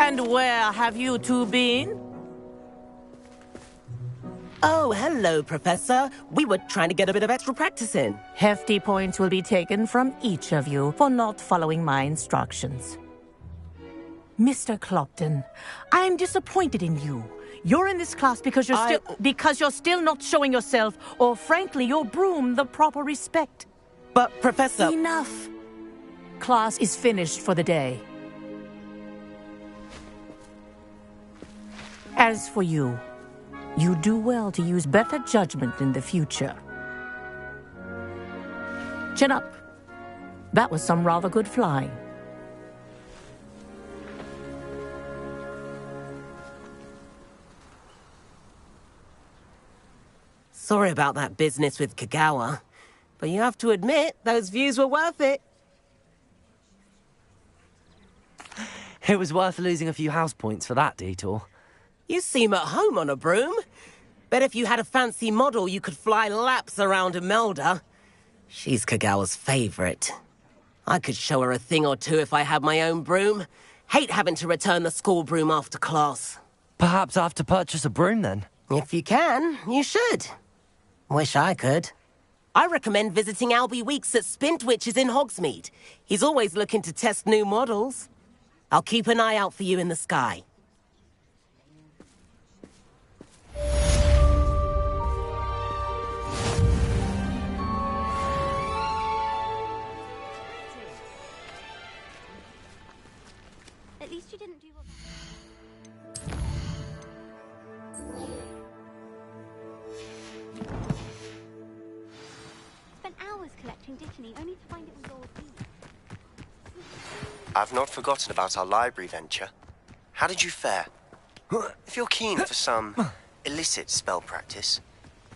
And where have you two been? Oh, hello, Professor. We were trying to get a bit of extra practice in. Hefty points will be taken from each of you for not following my instructions. Mr. Clopton, I am disappointed in you. You're in this class because you're still not showing yourself, or frankly, your broom, the proper respect. But, Professor... Enough. Class is finished for the day. As for you, you do well to use better judgment in the future. Chin up. That was some rather good flying. Sorry about that business with Kagawa, but you have to admit, those views were worth it. It was worth losing a few house points for that detour. You seem at home on a broom. Bet if you had a fancy model, you could fly laps around Imelda. She's Kagawa's favorite. I could show her a thing or two if I had my own broom. Hate having to return the school broom after class. Perhaps I have to purchase a broom then? If you can, you should. Wish I could. I recommend visiting Albie Weeks at Spintwitches in Hogsmeade. He's always looking to test new models. I'll keep an eye out for you in the sky. At least you didn't do what... Spent hours collecting Dittany, only to find it was all beef. I've not forgotten about our library venture. How did you fare? If you're keen for some illicit spell practice,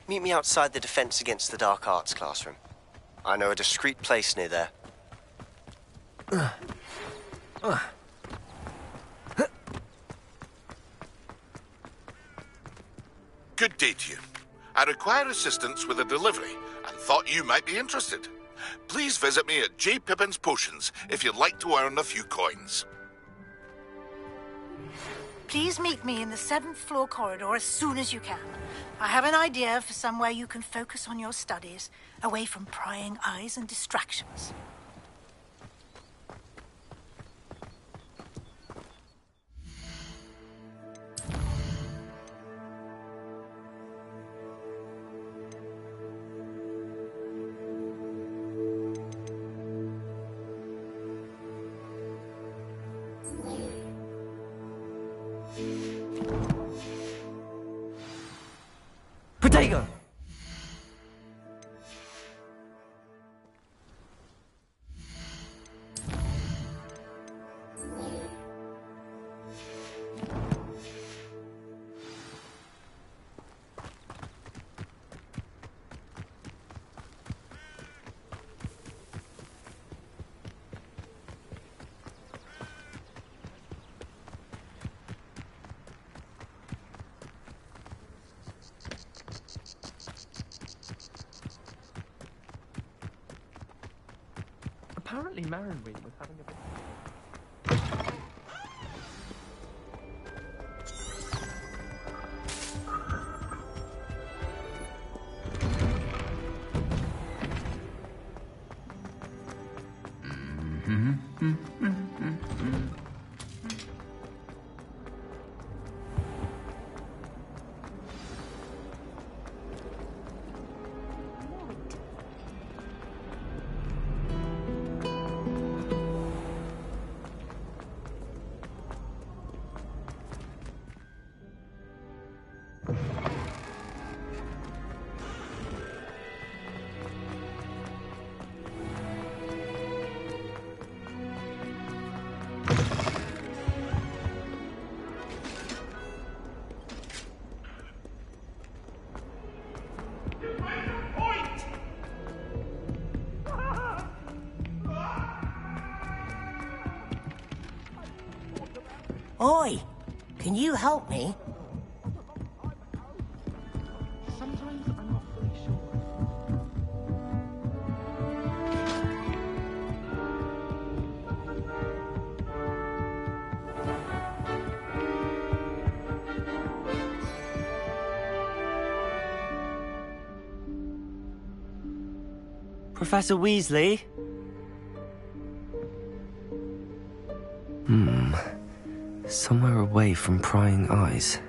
meet me outside the Defense Against the Dark Arts classroom. I know a discreet place near there. Good day to you. I require assistance with a delivery and thought you might be interested. Please visit me at J. Pippin's Potions if you'd like to earn a few coins. Please meet me in the 7th floor corridor as soon as you can. I have an idea for somewhere you can focus on your studies, away from prying eyes and distractions. Protego! Apparently Marinwing was having a bit... Oi! Can you help me? Sometimes I'm not fully sure. Professor Weasley? Somewhere away from prying eyes.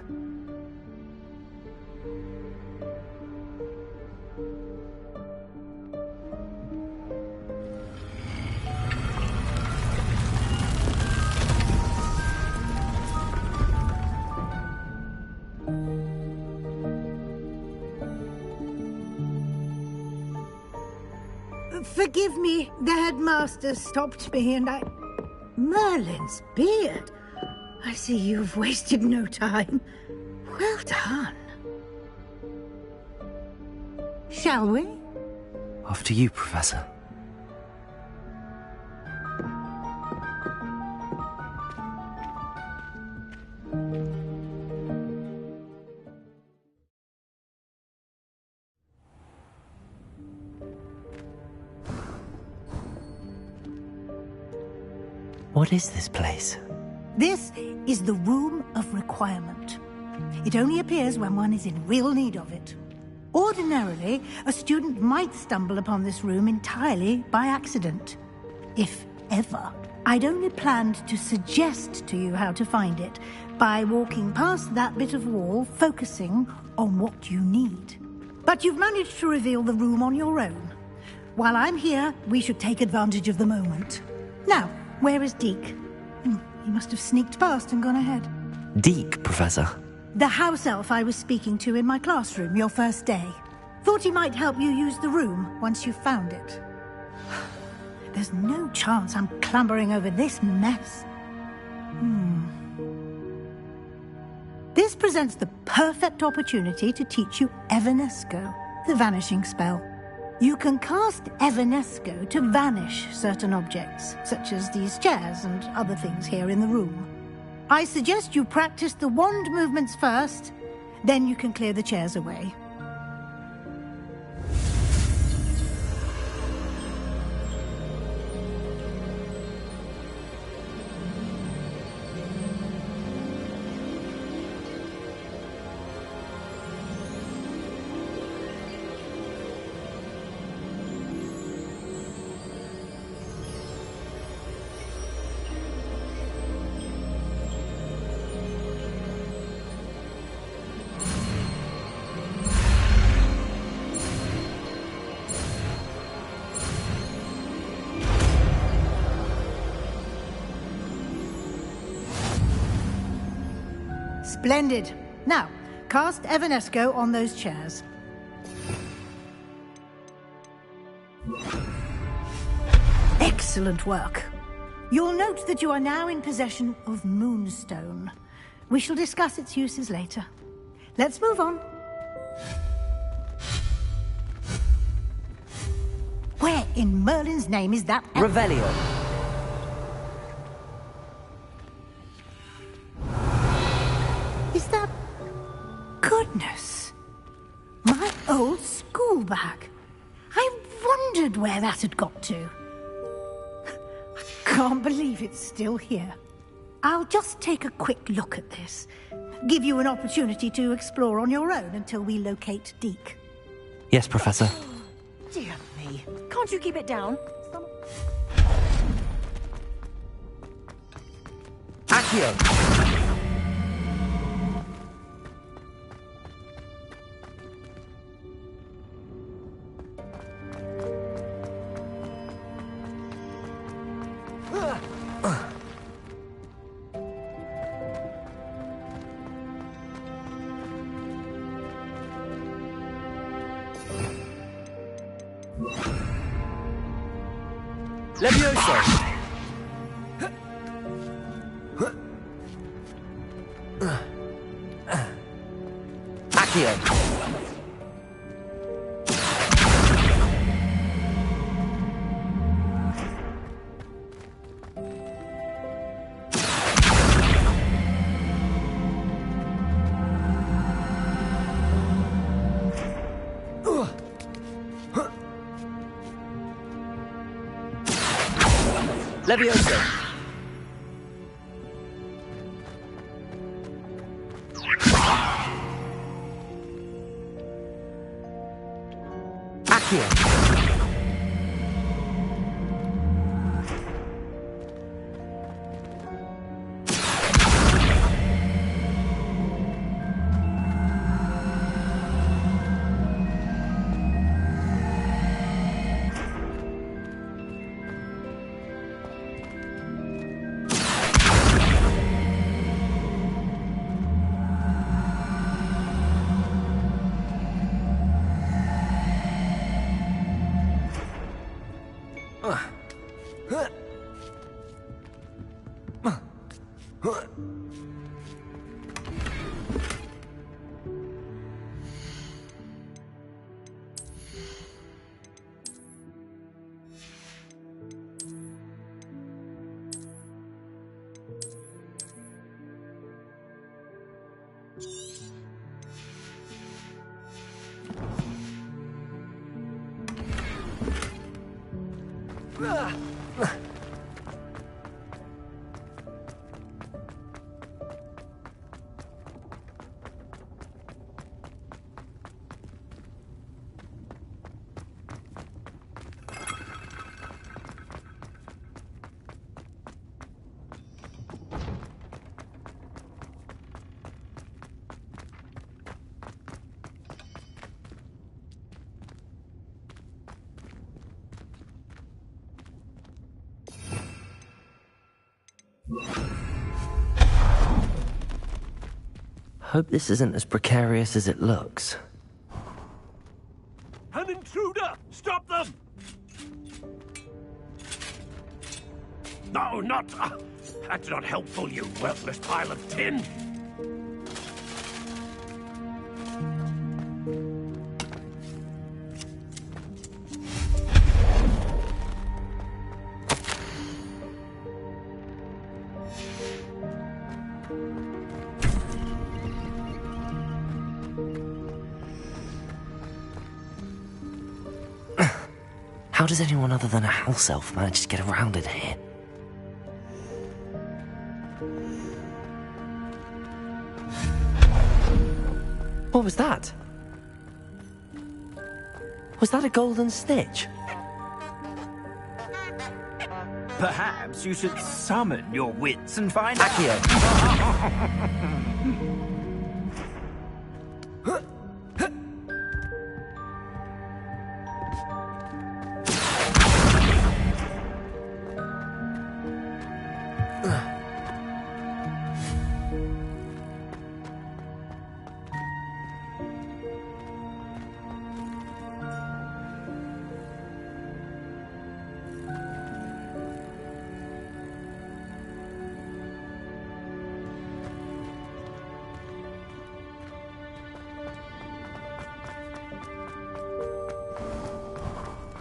Forgive me, the headmaster stopped me and I... Merlin's beard. I see you've wasted no time. Well done. Shall we? After you, Professor. What is this place? This is the Room of Requirement. It only appears when one is in real need of it. Ordinarily, a student might stumble upon this room entirely by accident. If ever. I'd only planned to suggest to you how to find it by walking past that bit of wall, focusing on what you need. But you've managed to reveal the room on your own. While I'm here, we should take advantage of the moment. Now, where is Deke? He must have sneaked past and gone ahead. Deke, Professor. The house elf I was speaking to in my classroom your first day. Thought he might help you use the room once you found it. There's no chance I'm clambering over this mess. This presents the perfect opportunity to teach you Evanesco, the vanishing spell. You can cast Evanesco to vanish certain objects, such as these chairs and other things here in the room. I suggest you practice the wand movements first, then you can clear the chairs away. Splendid. Now, cast Evanesco on those chairs. Excellent work. You'll note that you are now in possession of Moonstone. We shall discuss its uses later. Let's move on. Where in Merlin's name is that... Revelio. Is that... Goodness. My old school bag. I wondered where that had got to. I can't believe it's still here. I'll just take a quick look at this. Give you an opportunity to explore on your own until we locate Deke. Yes, Professor. Dear me. Can't you keep it down? Accio! Levioso! Accio! Levioso! Accio! Hope this isn't as precarious as it looks. An intruder! Stop them! No, not... that's not helpful, you worthless pile of tin! How does anyone other than a house elf manage to get around in here? What was that? Was that a golden snitch? Perhaps you should summon your wits and find Accio!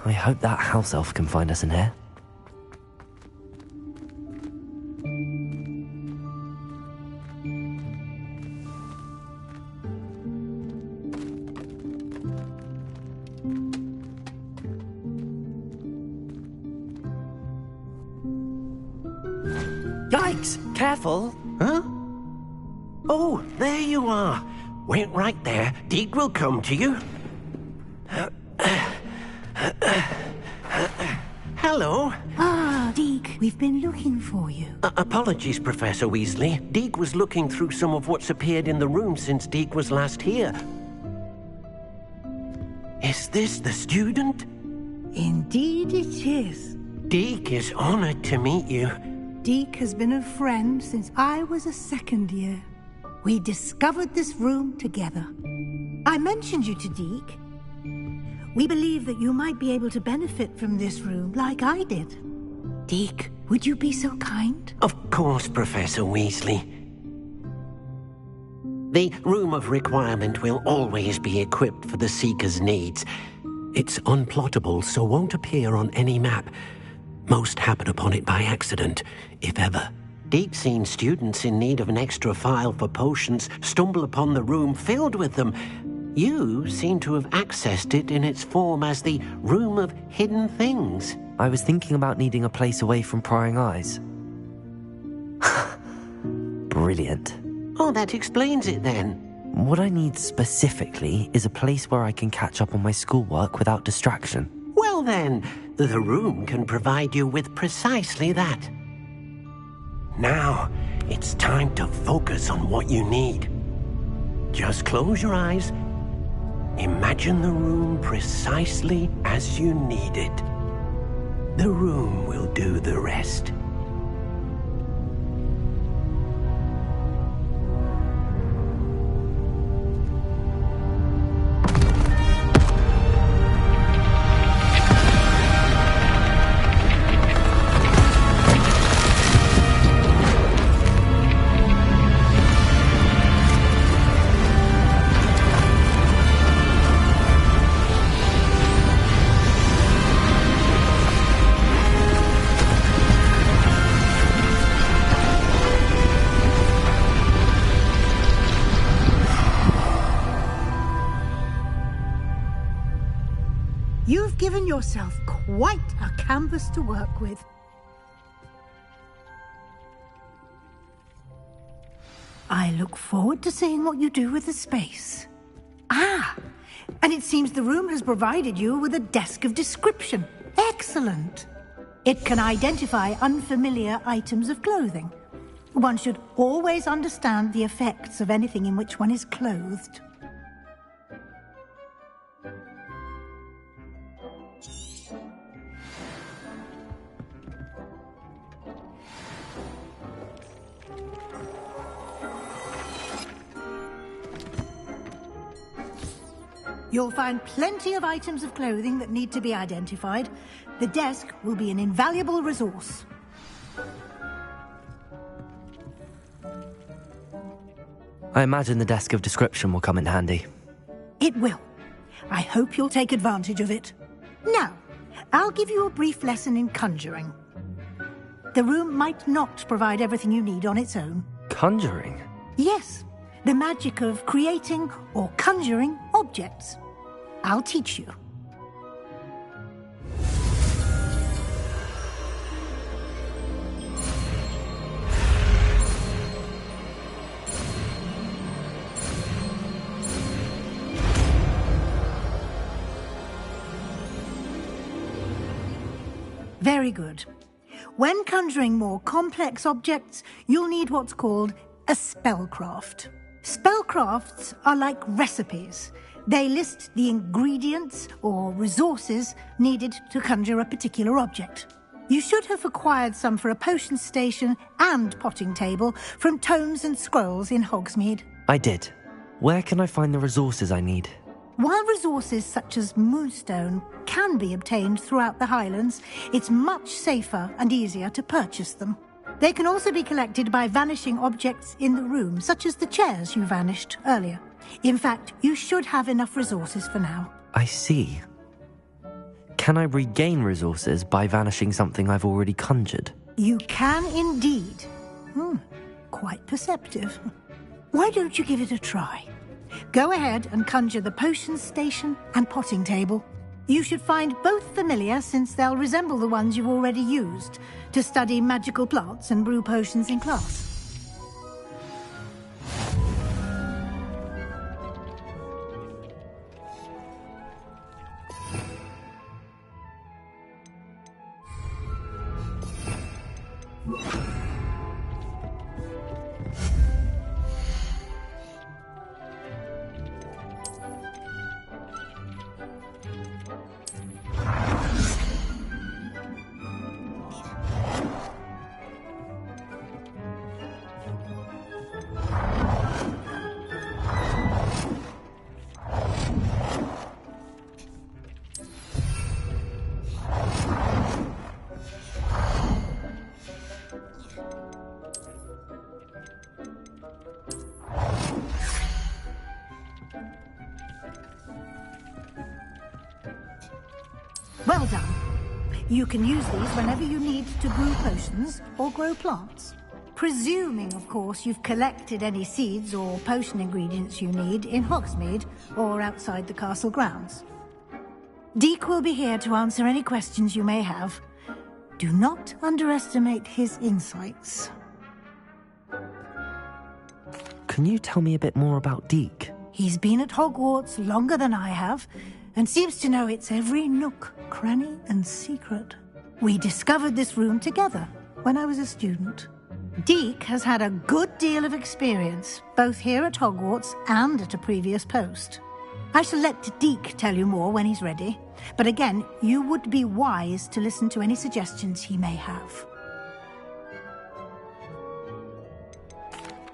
I hope that house elf can find us in here. Yikes! Careful! Huh? Oh, there you are. Wait right there. Deek will come to you. Hello. Ah, Deke, we've been looking for you. Apologies, Professor Weasley. Deek was looking through some of what's appeared in the room since Deek was last here. Is this the student? Indeed it is. Deek is honored to meet you. Deke has been a friend since I was a second year. We discovered this room together. I mentioned you to Deke. We believe that you might be able to benefit from this room like I did. Deke, would you be so kind? Of course, Professor Weasley. The Room of Requirement will always be equipped for the Seeker's needs. It's unplottable, so won't appear on any map. Most happen upon it by accident, if ever. Deep seen students in need of an extra file for potions stumble upon the room filled with them. You seem to have accessed it in its form as the Room of Hidden Things. I was thinking about needing a place away from prying eyes. Brilliant. Oh, that explains it then. What I need specifically is a place where I can catch up on my schoolwork without distraction. Well then, the room can provide you with precisely that. Now, it's time to focus on what you need. Just close your eyes. Imagine the room precisely as you need it. The room will do the rest. You've given yourself quite a canvas to work with. I look forward to seeing what you do with the space. Ah, and it seems the room has provided you with a desk of description. Excellent. It can identify unfamiliar items of clothing. One should always understand the effects of anything in which one is clothed. You'll find plenty of items of clothing that need to be identified. The desk will be an invaluable resource. I imagine the desk of description will come in handy. It will. I hope you'll take advantage of it. Now, I'll give you a brief lesson in conjuring. The room might not provide everything you need on its own. Conjuring? Yes, the magic of creating or conjuring objects. I'll teach you. Very good. When conjuring more complex objects, you'll need what's called a spellcraft. Spellcrafts are like recipes. They list the ingredients or resources needed to conjure a particular object. You should have acquired some for a potion station and potting table from tomes and scrolls in Hogsmeade. I did. Where can I find the resources I need? While resources such as moonstone can be obtained throughout the Highlands, it's much safer and easier to purchase them. They can also be collected by vanishing objects in the room, such as the chairs you vanished earlier. In fact, you should have enough resources for now. I see. Can I regain resources by vanishing something I've already conjured? You can indeed. Quite perceptive. Why don't you give it a try? Go ahead and conjure the potion station and potting table. You should find both familiar, since they'll resemble the ones you've already used to study magical plants and brew potions in class. Well done. You can use these whenever you need to brew potions or grow plants. Presuming, of course, you've collected any seeds or potion ingredients you need in Hogsmeade or outside the castle grounds. Deek will be here to answer any questions you may have. Do not underestimate his insights. Can you tell me a bit more about Deek? He's been at Hogwarts longer than I have, and seems to know its every nook, cranny, and secret. We discovered this room together when I was a student. Deek has had a good deal of experience, both here at Hogwarts and at a previous post. I shall let Deek tell you more when he's ready, but again, you would be wise to listen to any suggestions he may have.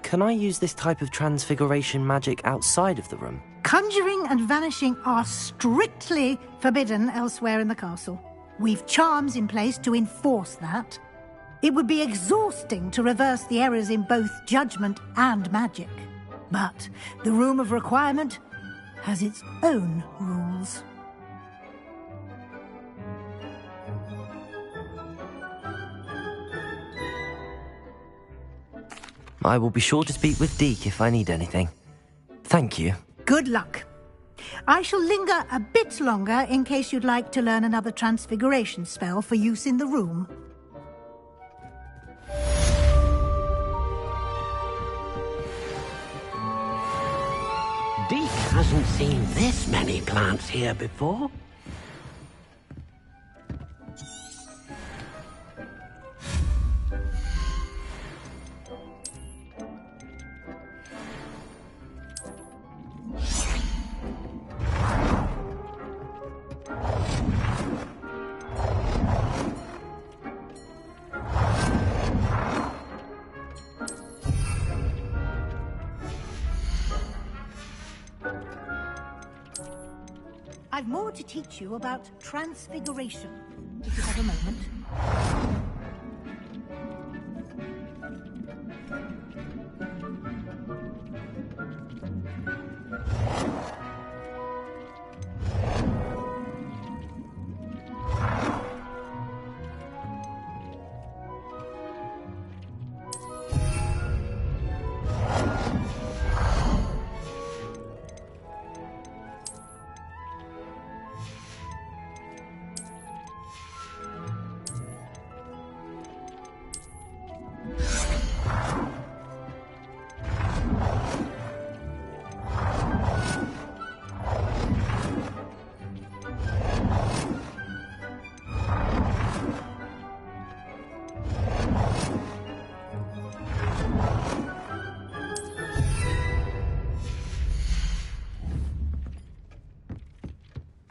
Can I use this type of transfiguration magic outside of the room? Conjuring and vanishing are strictly forbidden elsewhere in the castle. We've charms in place to enforce that. It would be exhausting to reverse the errors in both judgment and magic. But the Room of Requirement has its own rules. I will be sure to speak with Deek if I need anything. Thank you. Good luck. I shall linger a bit longer in case you'd like to learn another transfiguration spell for use in the room. Deke hasn't seen this many plants here before. I've more to teach you about transfiguration, if you have a moment.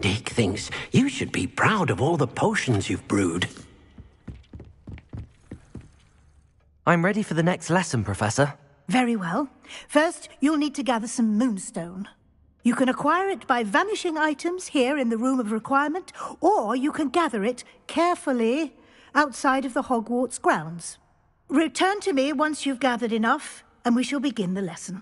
Deke thinks you should be proud of all the potions you've brewed. I'm ready for the next lesson, Professor. Very well. First, you'll need to gather some moonstone. You can acquire it by vanishing items here in the Room of Requirement, or you can gather it carefully outside of the Hogwarts grounds. Return to me once you've gathered enough, and we shall begin the lesson.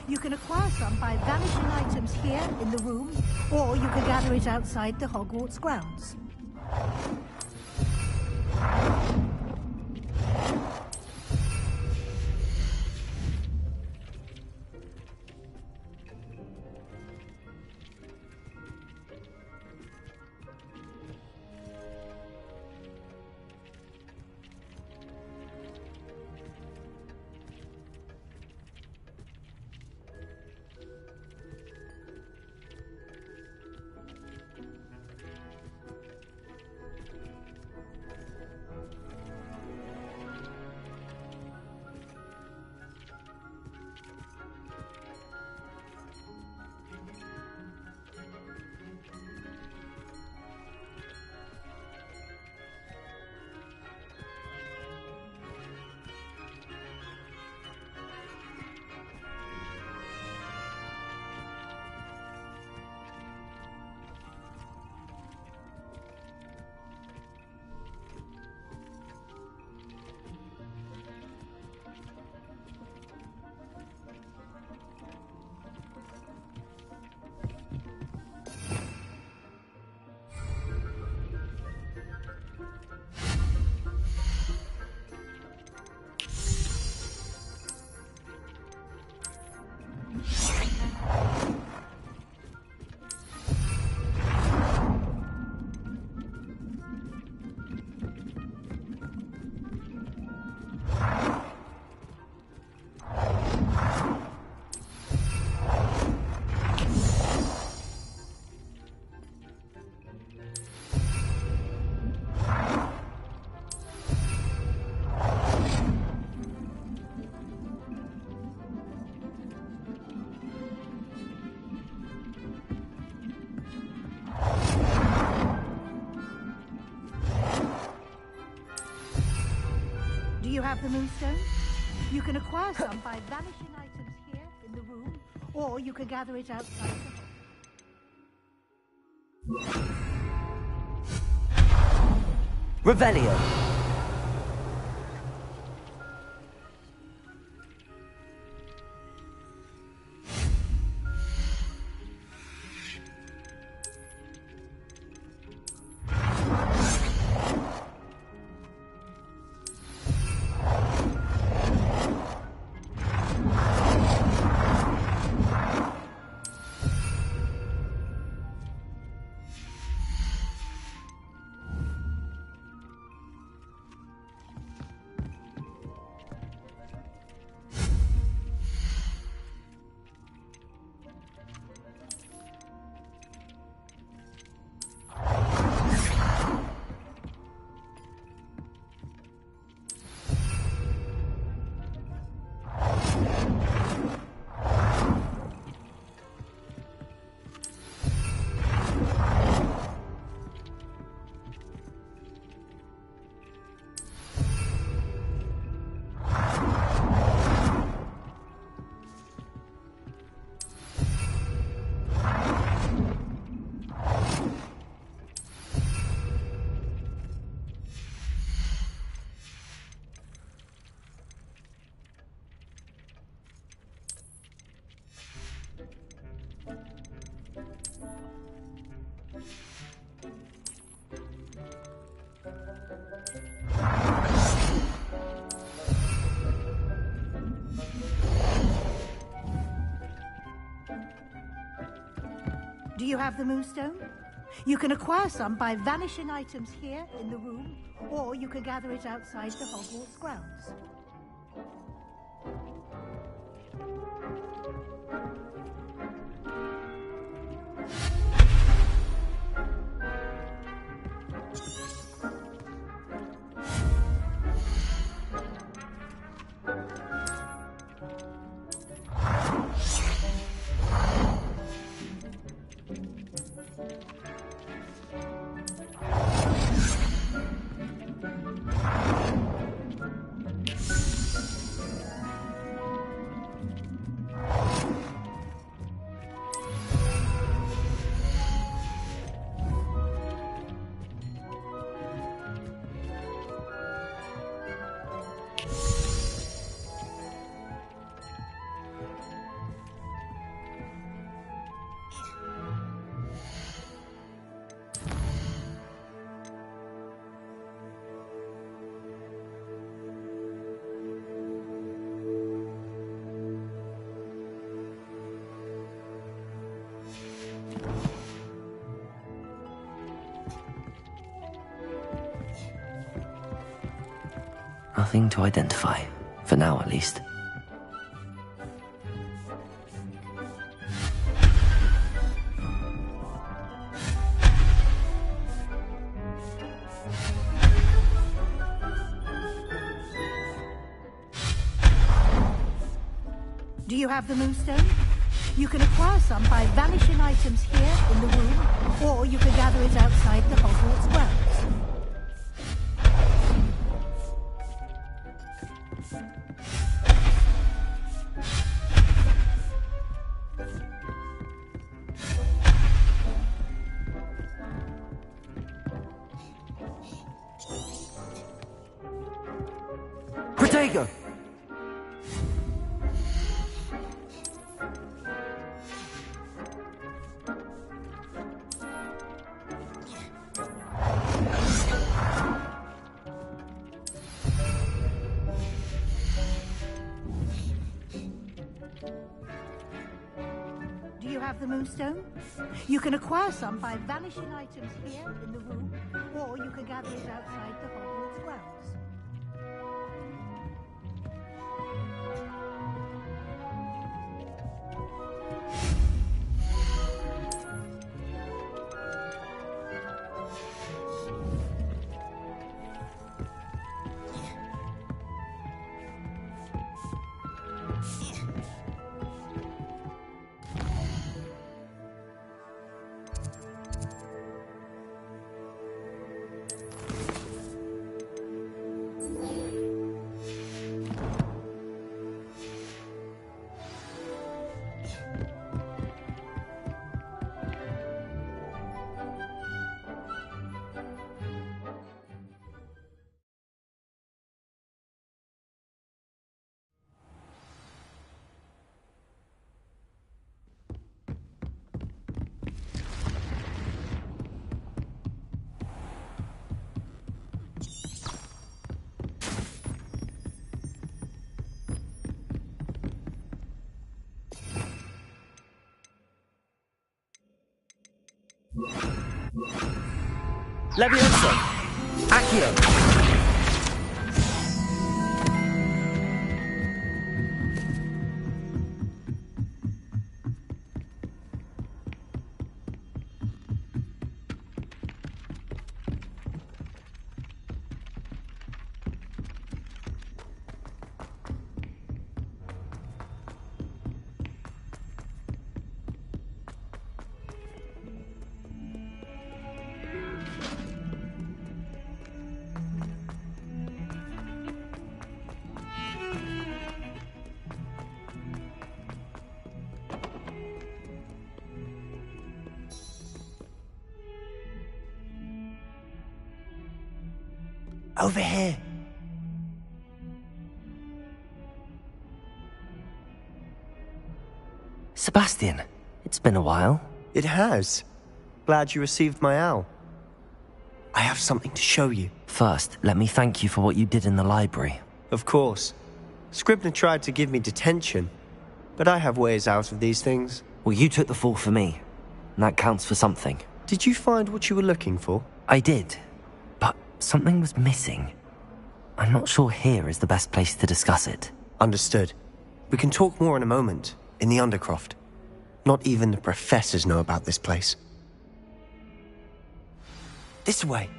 You can acquire some by vanishing items here in the room, or you can gather it outside the Hogwarts grounds. have the moonstone? You can acquire some by vanishing items here in the room, or you can gather it outside the hall. Revelio. Do you have the moonstone? You can acquire some by vanishing items here in the room, or you can gather it outside the Hogwarts grounds. Nothing to identify, for now at least. Do you have the moonstone? You can acquire some by vanishing items here in the room, or you can gather it outside the Hogwarts grounds. Protego! Do you have the moonstone? You can acquire some by vanishing items here in the room, or you can gather it outside the Hogwarts grounds. Levioso! Accio! Over here. Sebastian, it's been a while. It has. Glad you received my owl. I have something to show you. First, let me thank you for what you did in the library. Of course. Scribner tried to give me detention, but I have ways out of these things. Well, you took the fall for me, and that counts for something. Did you find what you were looking for? I did, but something was missing. I'm not sure here is the best place to discuss it. Understood. We can talk more in a moment, in the Undercroft. Not even the professors know about this place. This way.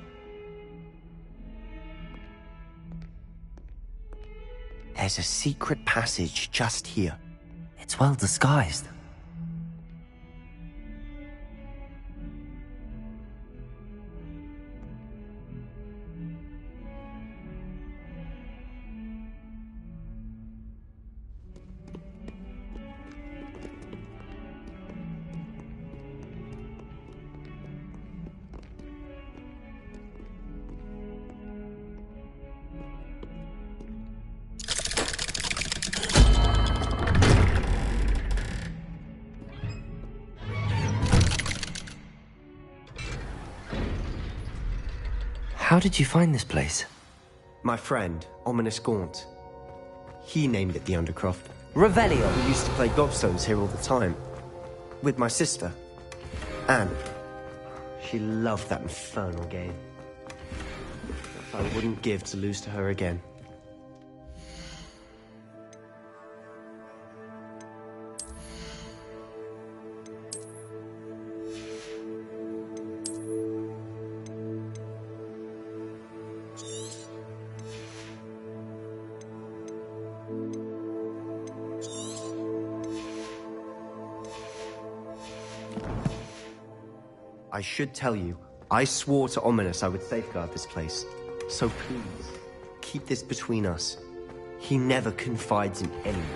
There's a secret passage just here. It's well disguised. How did you find this place? My friend, Ominous Gaunt. He named it the Undercroft. Revelio! We used to play gobstones here all the time. With my sister, Anne. She loved that infernal game. I wouldn't give to lose to her again. I should tell you, I swore to Ominous I would safeguard this place. So please, keep this between us. He never confides in anyone.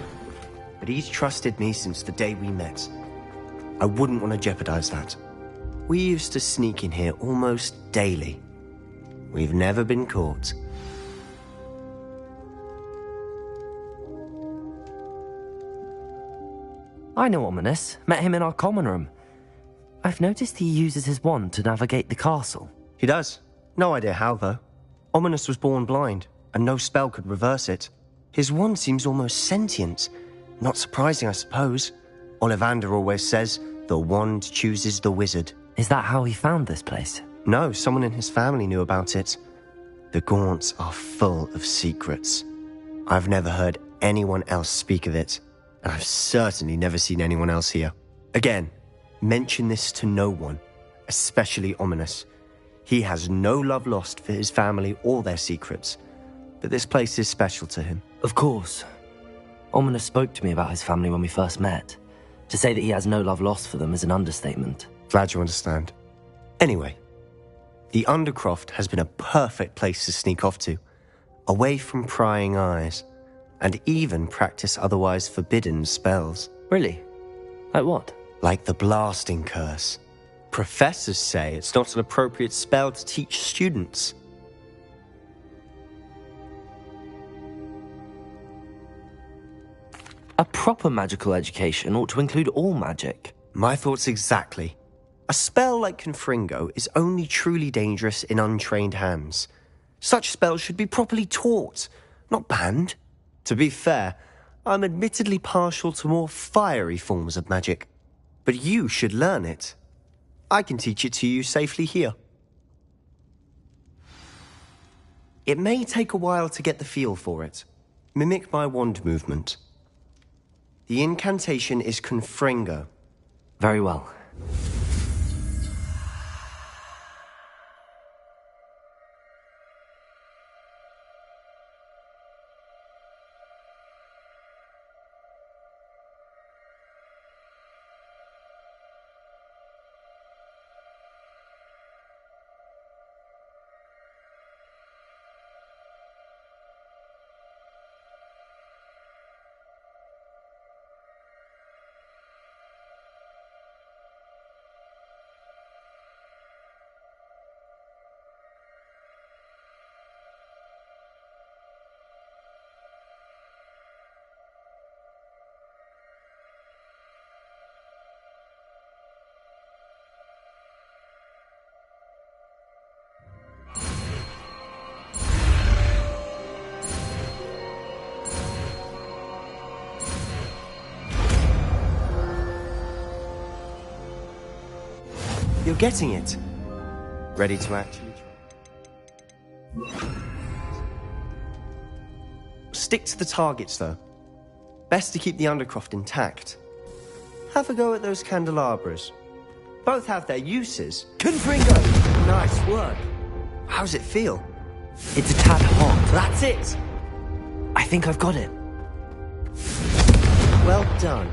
But he's trusted me since the day we met. I wouldn't want to jeopardize that. We used to sneak in here almost daily. We've never been caught. I know Ominous. Met him in our common room. I've noticed he uses his wand to navigate the castle. He does. No idea how, though. Ominous was born blind, and no spell could reverse it. His wand seems almost sentient. Not surprising, I suppose. Ollivander always says, the wand chooses the wizard. Is that how he found this place? No, someone in his family knew about it. The Gaunts are full of secrets. I've never heard anyone else speak of it, and I've certainly never seen anyone else here. Again, mention this to no one, especially Ominous. He has no love lost for his family or their secrets, but this place is special to him. Of course. Ominous spoke to me about his family when we first met. To say that he has no love lost for them is an understatement. Glad you understand. Anyway, the Undercroft has been a perfect place to sneak off to, away from prying eyes, and even practice otherwise forbidden spells. Really? Like what? Like the blasting curse. Professors say it's not an appropriate spell to teach students. A proper magical education ought to include all magic. My thoughts exactly. A spell like Confringo is only truly dangerous in untrained hands. Such spells should be properly taught, not banned. To be fair, I'm admittedly partial to more fiery forms of magic. But you should learn it. I can teach it to you safely here. It may take a while to get the feel for it. Mimic my wand movement. The incantation is Confringo. Very well. You're getting it. Ready to actually try. Stick to the targets, though. Best to keep the Undercroft intact. Have a go at those candelabras. Both have their uses. Confringo! Nice work. How's it feel? It's a tad hot. That's it! I think I've got it. Well done.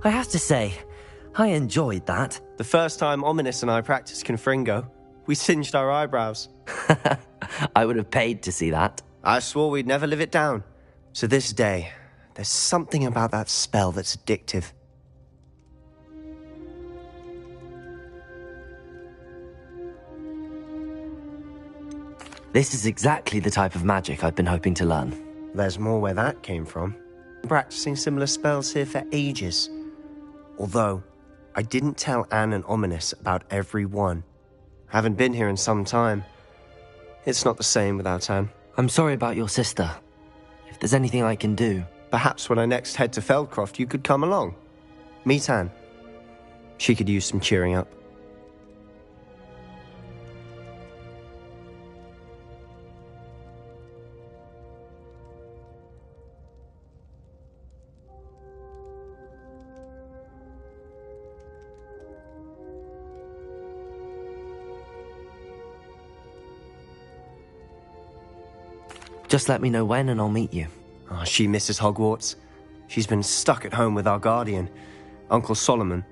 I have to say, I enjoyed that. The first time Ominous and I practiced Confringo, we singed our eyebrows. I would have paid to see that. I swore we'd never live it down. So this day, there's something about that spell that's addictive. This is exactly the type of magic I've been hoping to learn. There's more where that came from. Practicing similar spells here for ages. Although, I didn't tell Anne and Ominous about every one. Haven't been here in some time. It's not the same without Anne. I'm sorry about your sister. If there's anything I can do... Perhaps when I next head to Feldcroft, you could come along. Meet Anne. She could use some cheering up. Just let me know when and I'll meet you. Oh, she misses Hogwarts. She's been stuck at home with our guardian, Uncle Solomon.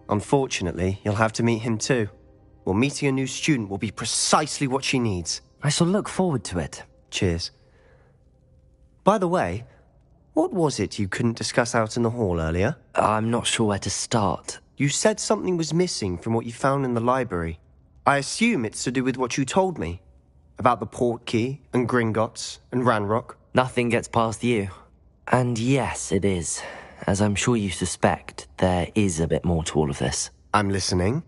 Unfortunately, you'll have to meet him too. Well, meeting a new student will be precisely what she needs. I shall look forward to it. Cheers. By the way, what was it you couldn't discuss out in the hall earlier? I'm not sure where to start. You said something was missing from what you found in the library. I assume it's to do with what you told me. About the Portkey, and Gringotts, and Ranrock. Nothing gets past you. And yes, it is. As I'm sure you suspect, there is a bit more to all of this. I'm listening.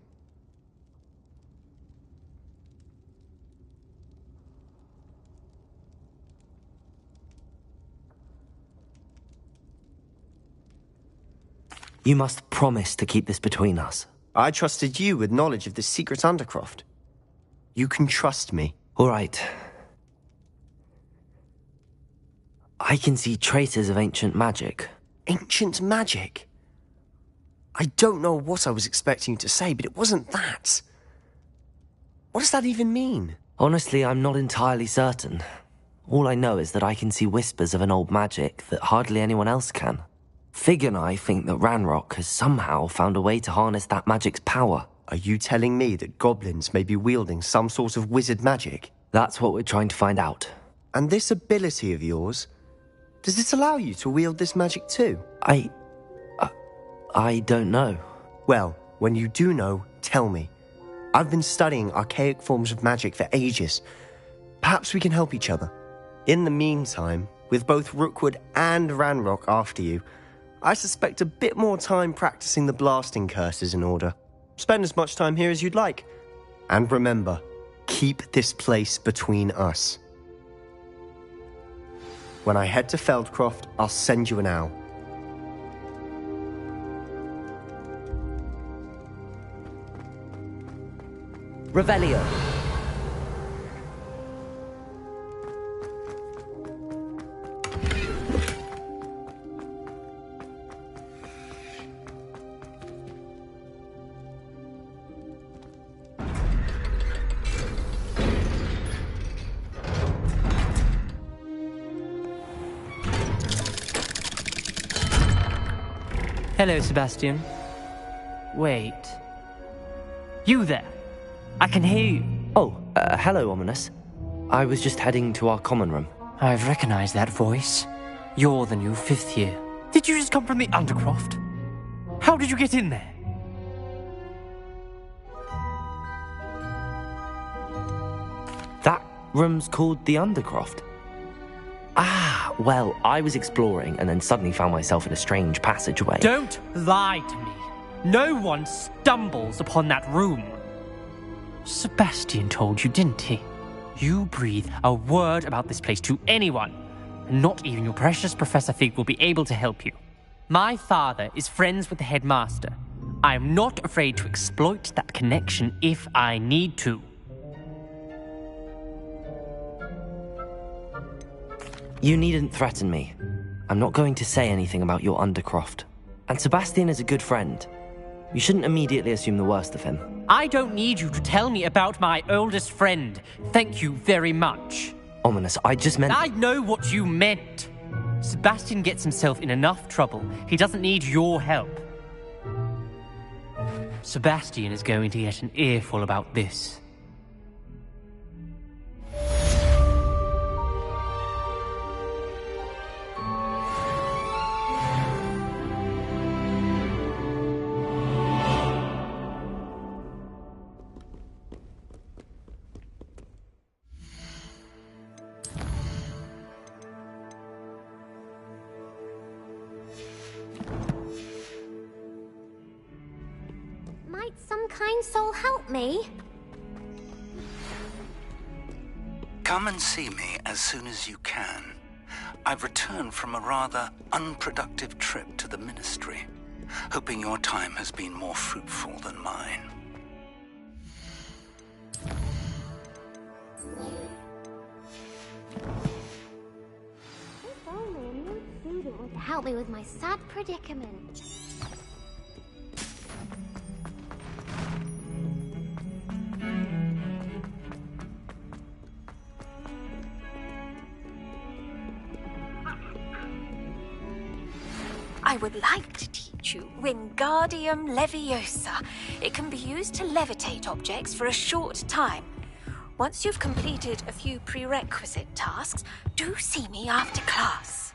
You must promise to keep this between us. I trusted you with knowledge of the secret Undercroft. You can trust me. All right. I can see traces of ancient magic. Ancient magic? I don't know what I was expecting you to say, but it wasn't that. What does that even mean? Honestly, I'm not entirely certain. All I know is that I can see whispers of an old magic that hardly anyone else can. Fig and I think that Ranrock has somehow found a way to harness that magic's power. Are you telling me that goblins may be wielding some sort of wizard magic? That's what we're trying to find out. And this ability of yours, does it allow you to wield this magic too? I don't know. Well, when you do know, tell me. I've been studying archaic forms of magic for ages. Perhaps we can help each other. In the meantime, with both Rookwood and Ranrock after you, I suspect a bit more time practicing the blasting curse is in order. Spend as much time here as you'd like. And remember, keep this place between us. When I head to Feldcroft, I'll send you an owl. Revelio. Hello, Sebastian. Wait. You there? I can hear you. Oh, hello, Ominous. I was just heading to our common room. I've recognized that voice. You're the new 5th year. Did you just come from the Undercroft? How did you get in there? That room's called the Undercroft. Ah, well, I was exploring and then suddenly found myself in a strange passageway. Don't lie to me. No one stumbles upon that room. Sebastian told you, didn't he? You breathe a word about this place to anyone, and not even your precious Professor Fig will be able to help you. My father is friends with the headmaster. I am not afraid to exploit that connection if I need to. You needn't threaten me. I'm not going to say anything about your Undercroft. And Sebastian is a good friend. You shouldn't immediately assume the worst of him. I don't need you to tell me about my oldest friend. Thank you very much. Ominous, I just meant... I know what you meant. Sebastian gets himself in enough trouble. He doesn't need your help. Sebastian is going to get an earful about this. Might some kind soul help me? Come and see me as soon as you can. I've returned from a rather unproductive trip to the Ministry, hoping your time has been more fruitful than mine. If only a new student would help me with my sad predicament. I would like to teach you Wingardium Leviosa. It can be used to levitate objects for a short time. Once you've completed a few prerequisite tasks, do see me after class.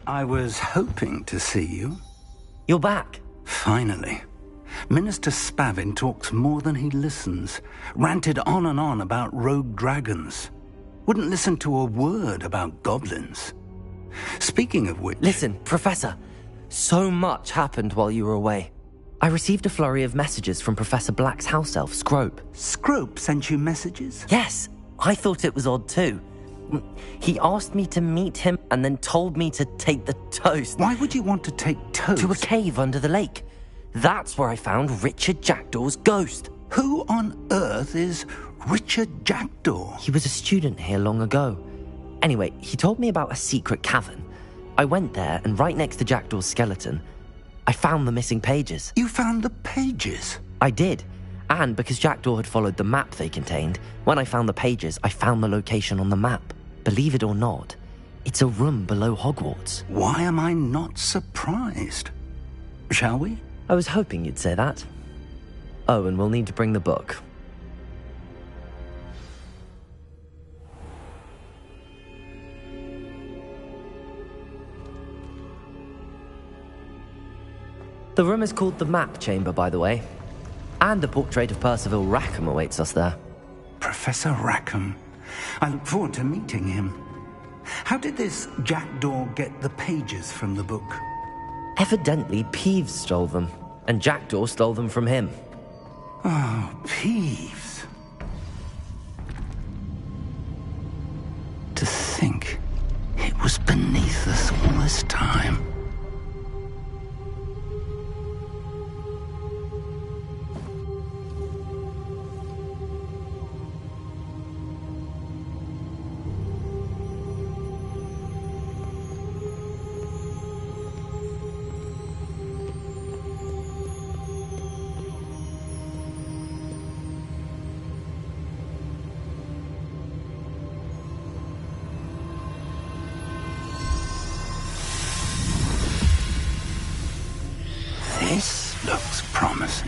I was hoping to see you. You're back. Finally. Minister Spavin talks more than he listens. Ranted on and on about rogue dragons. Wouldn't listen to a word about goblins. Speaking of which... Listen, Professor. So much happened while you were away. I received a flurry of messages from Professor Black's house elf, Scrope. Scrope sent you messages? Yes. I thought it was odd too. He asked me to meet him and then told me to take the toast. Why would you want to take toast? To a cave under the lake. That's where I found Richard Jackdaw's ghost. Who on earth is Richard Jackdaw? He was a student here long ago. Anyway, he told me about a secret cavern. I went there, and right next to Jackdaw's skeleton, I found the missing pages. You found the pages? I did. And because Jackdaw had followed the map they contained, when I found the pages, I found the location on the map. Believe it or not, it's a room below Hogwarts. Why am I not surprised? Shall we? I was hoping you'd say that. Oh, and we'll need to bring the book. The room is called the Map Chamber, by the way. And a portrait of Percival Rackham awaits us there. Professor Rackham. I look forward to meeting him. How did this Jackdaw get the pages from the book? Evidently, Peeves stole them, and Jackdaw stole them from him. Oh, Peeves. To think it was beneath us all this time. This looks promising.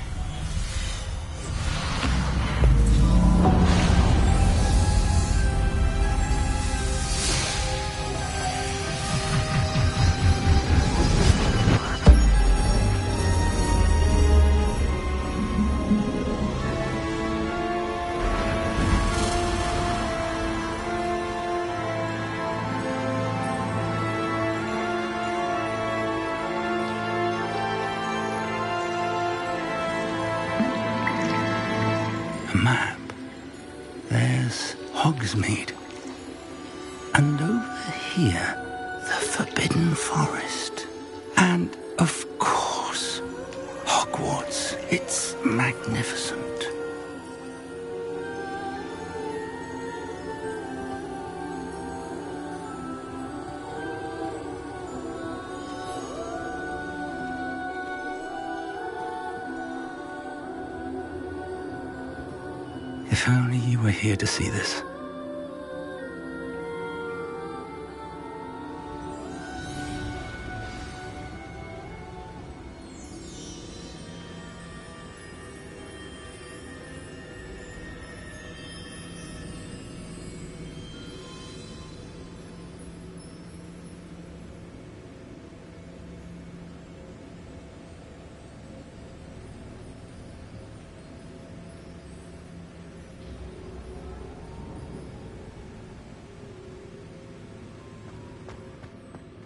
Map. There's Hogsmeade. And over here, the Forbidden Forest. And, of course, Hogwarts. It's magnificent. If only you were here to see this.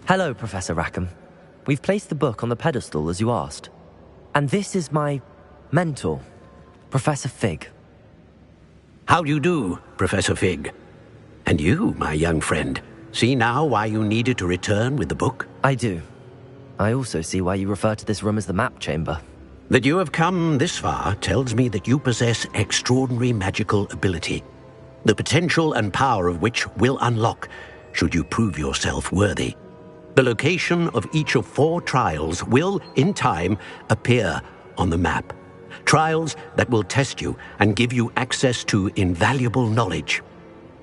Hello, Professor Rackham. We've placed the book on the pedestal as you asked. And this is my mentor, Professor Fig. How do you do, Professor Fig? And you, my young friend, see now why you needed to return with the book? I do. I also see why you refer to this room as the map chamber. That you have come this far tells me that you possess extraordinary magical ability, the potential and power of which will unlock should you prove yourself worthy. The location of each of 4 trials will, in time, appear on the map. Trials that will test you and give you access to invaluable knowledge.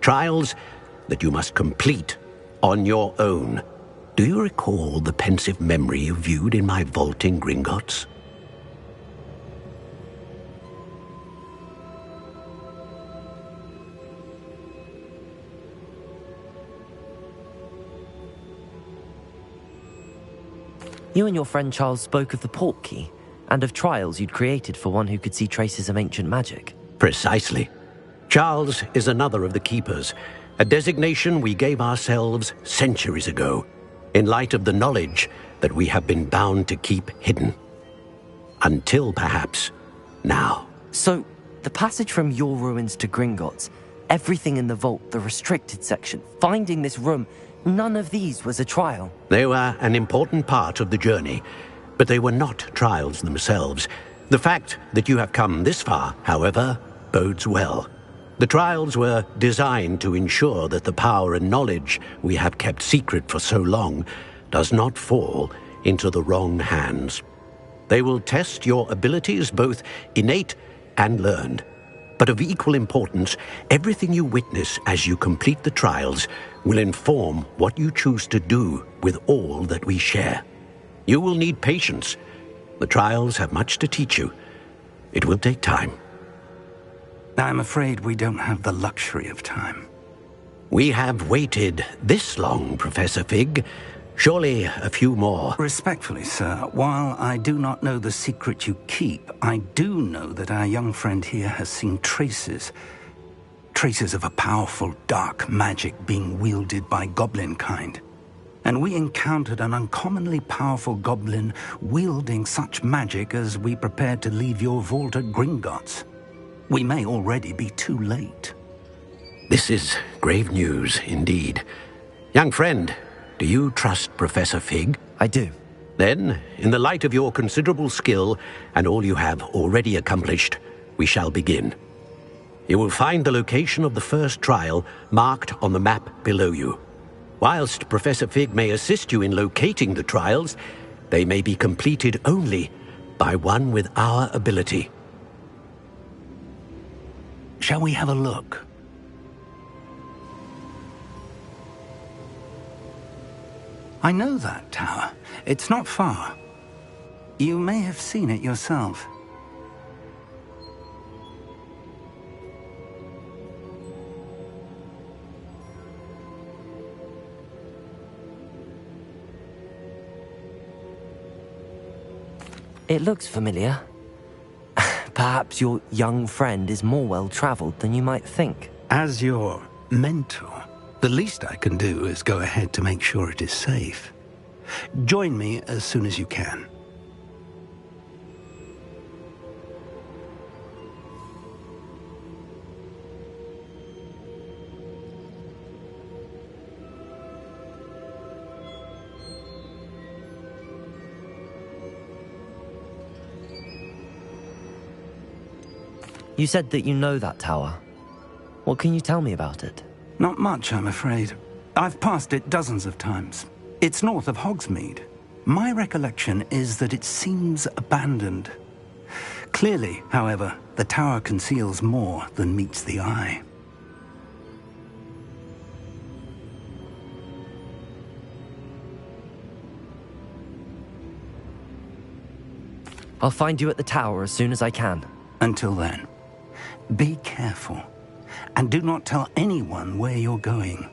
Trials that you must complete on your own. Do you recall the pensive memory you viewed in my vault in Gringotts? You and your friend Charles spoke of the portkey and of trials you'd created for one who could see traces of ancient magic. Precisely. Charles is another of the Keepers, a designation we gave ourselves centuries ago, in light of the knowledge that we have been bound to keep hidden. Until, perhaps, now. So, the passage from your ruins to Gringotts, everything in the vault, the restricted section, finding this room, none of these was a trial. They were an important part of the journey, but they were not trials themselves. The fact that you have come this far, however, bodes well. The trials were designed to ensure that the power and knowledge we have kept secret for so long does not fall into the wrong hands. They will test your abilities, both innate and learned. But of equal importance, everything you witness as you complete the trials will inform what you choose to do with all that we share. You will need patience. The trials have much to teach you. It will take time. I'm afraid we don't have the luxury of time. We have waited this long, Professor Fig. Surely a few more. Respectfully, sir, while I do not know the secret you keep, I do know that our young friend here has seen traces of a powerful dark magic being wielded by goblin kind. And we encountered an uncommonly powerful goblin wielding such magic as we prepared to leave your vault at Gringotts. We may already be too late. This is grave news indeed. Young friend, do you trust Professor Fig? I do. Then, in the light of your considerable skill and all you have already accomplished, we shall begin. You will find the location of the first trial marked on the map below you. Whilst Professor Fig may assist you in locating the trials, they may be completed only by one with our ability. Shall we have a look? I know that tower. It's not far. You may have seen it yourself. It looks familiar. Perhaps your young friend is more well-traveled than you might think. As your mentor, the least I can do is go ahead to make sure it is safe. Join me as soon as you can. You said that you know that tower. What can you tell me about it? Not much, I'm afraid. I've passed it dozens of times. It's north of Hogsmeade. My recollection is that it seems abandoned. Clearly, however, the tower conceals more than meets the eye. I'll find you at the tower as soon as I can. Until then, be careful, and do not tell anyone where you're going.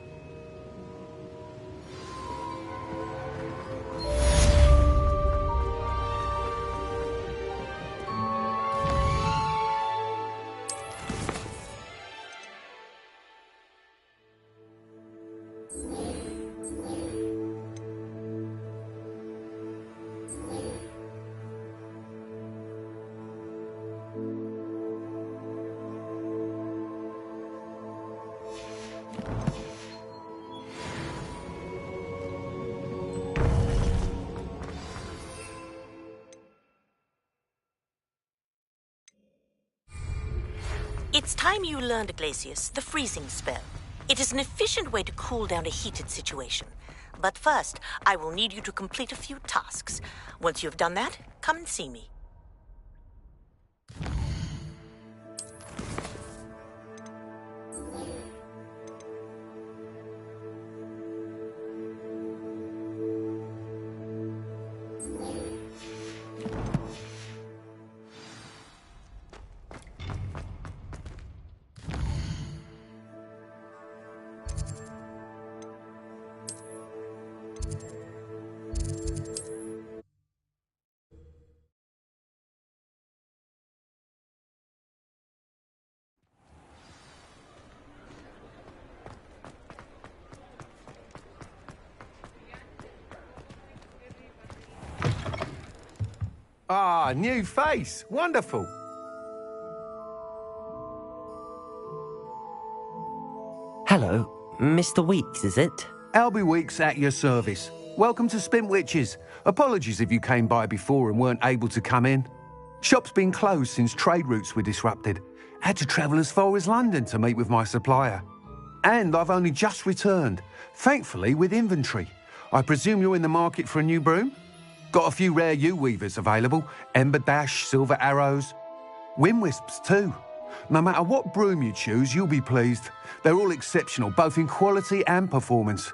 It's time you learned, Glacius, the freezing spell. It is an efficient way to cool down a heated situation. But first, I will need you to complete a few tasks. Once you have done that, come and see me. Ah, new face. Wonderful. Hello, Mr. Weeks, is it? Albie Weeks at your service. Welcome to Spintwitches. Apologies if you came by before and weren't able to come in. Shop's been closed since trade routes were disrupted. Had to travel as far as London to meet with my supplier. And I've only just returned, thankfully with inventory. I presume you're in the market for a new broom? Got a few rare U-weavers available. Ember Dash, Silver Arrows. Wind Wisps too. No matter what broom you choose, you'll be pleased. They're all exceptional, both in quality and performance.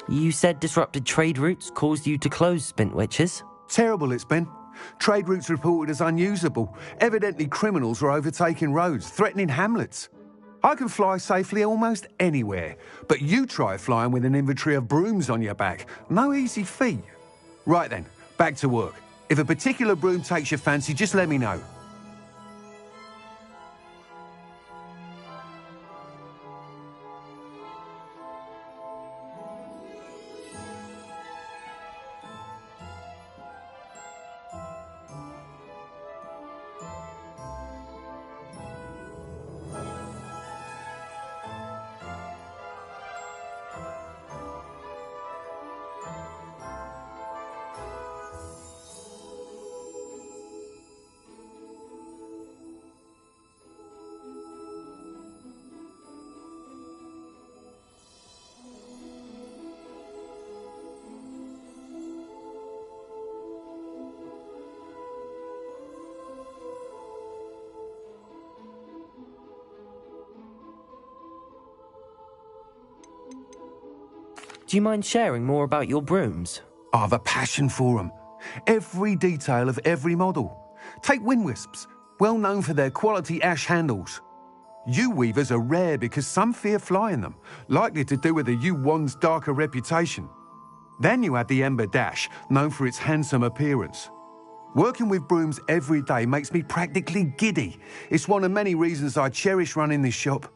You said disrupted trade routes caused you to close Spintwitches? Terrible it's been. Trade routes reported as unusable. Evidently criminals were overtaking roads, threatening hamlets. I can fly safely almost anywhere, but you try flying with an inventory of brooms on your back. No easy feat. Right then, back to work. If a particular broom takes your fancy, just let me know. Do you mind sharing more about your brooms? I've a passion for them. Every detail of every model. Take wind wisps, well known for their quality ash handles. Yew weavers are rare because some fear flying them, likely to do with the yew wand's darker reputation. Then you have the ember dash, known for its handsome appearance. Working with brooms every day makes me practically giddy. It's one of many reasons I cherish running this shop.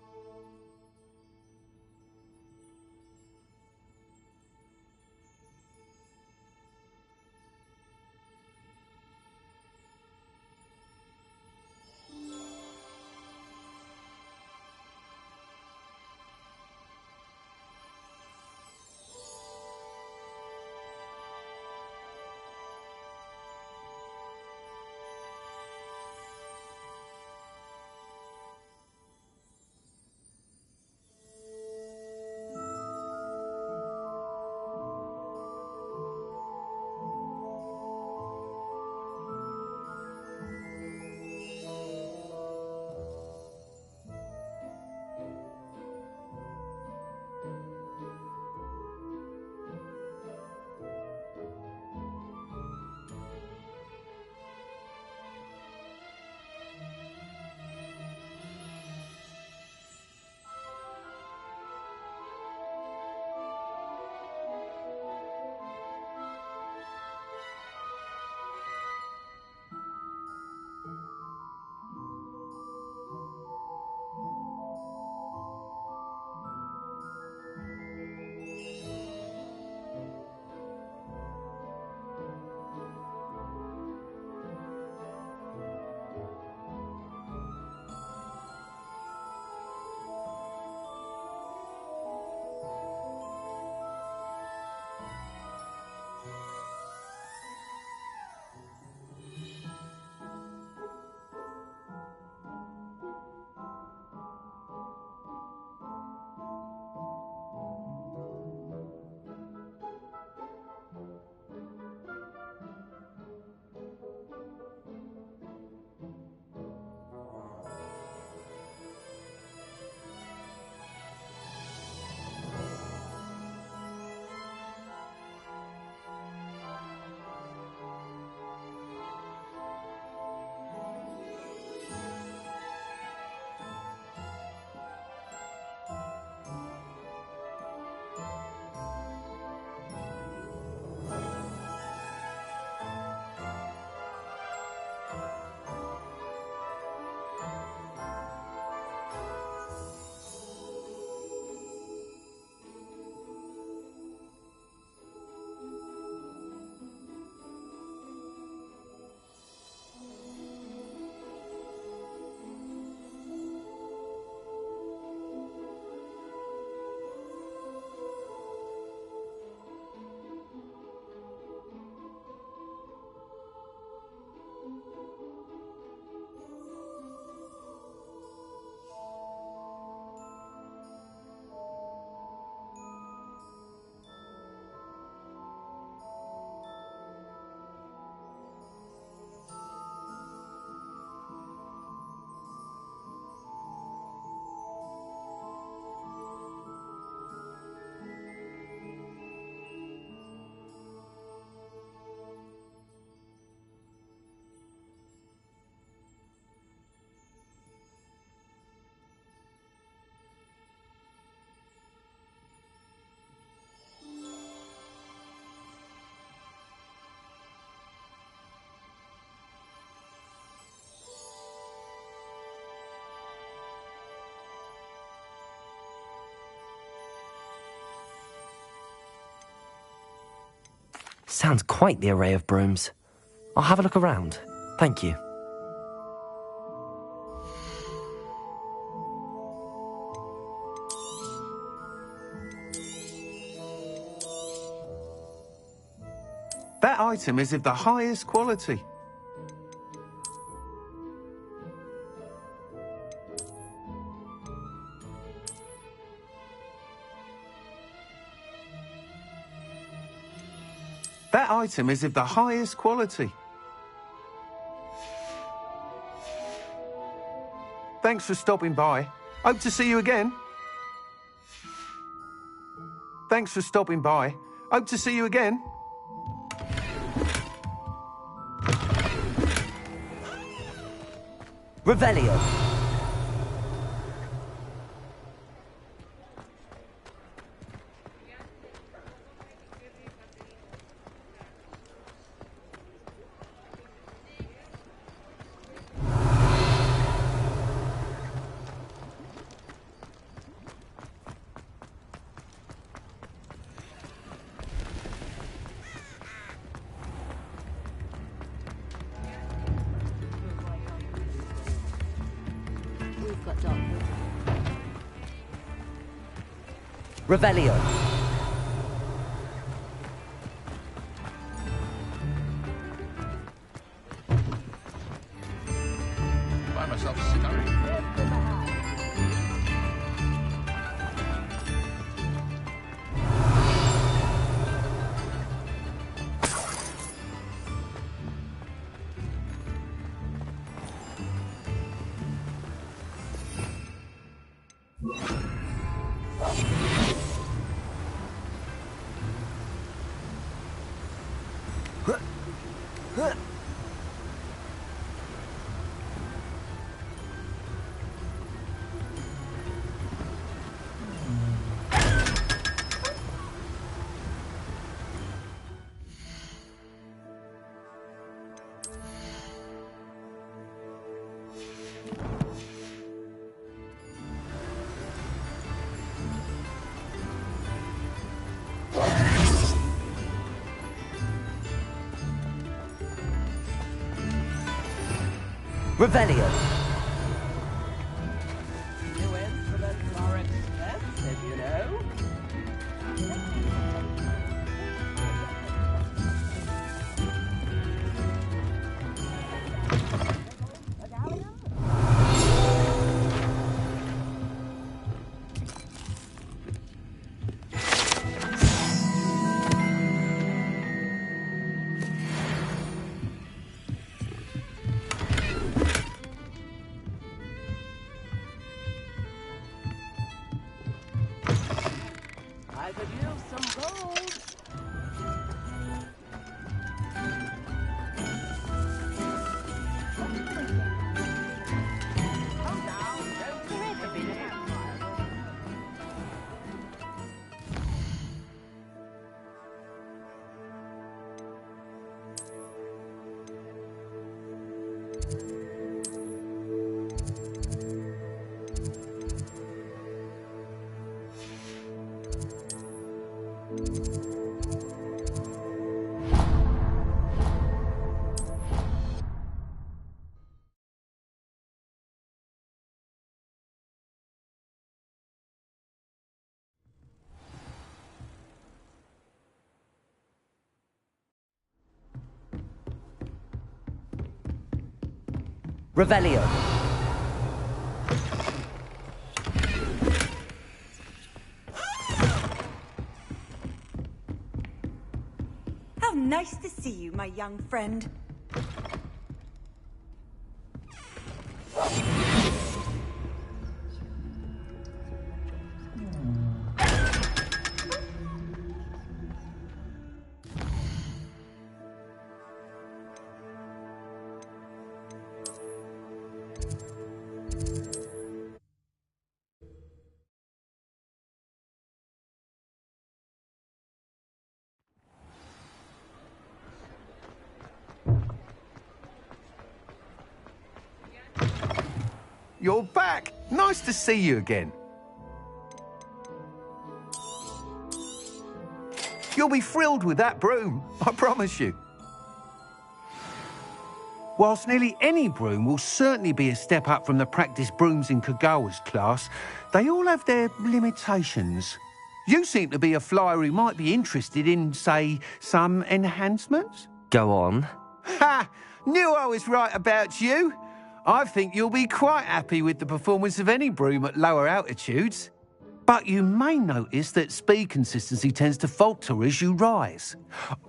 Sounds quite the array of brooms. I'll have a look around. Thank you. That item is of the highest quality. That item is of the highest quality. Thanks for stopping by. Hope to see you again. Thanks for stopping by. Hope to see you again. Revelio. Revelio. Find myself stirring. Revelio. New instruments are expensive, you know. I could use some gold. Revelio. How nice to see you, my young friend. You're back. Nice to see you again. You'll be thrilled with that broom, I promise you. Whilst nearly any broom will certainly be a step up from the practice brooms in Kagawa's class, they all have their limitations. You seem to be a flyer who might be interested in, say, some enhancements? Go on. Ha! Knew I was right about you. I think you'll be quite happy with the performance of any broom at lower altitudes. But you may notice that speed consistency tends to falter as you rise.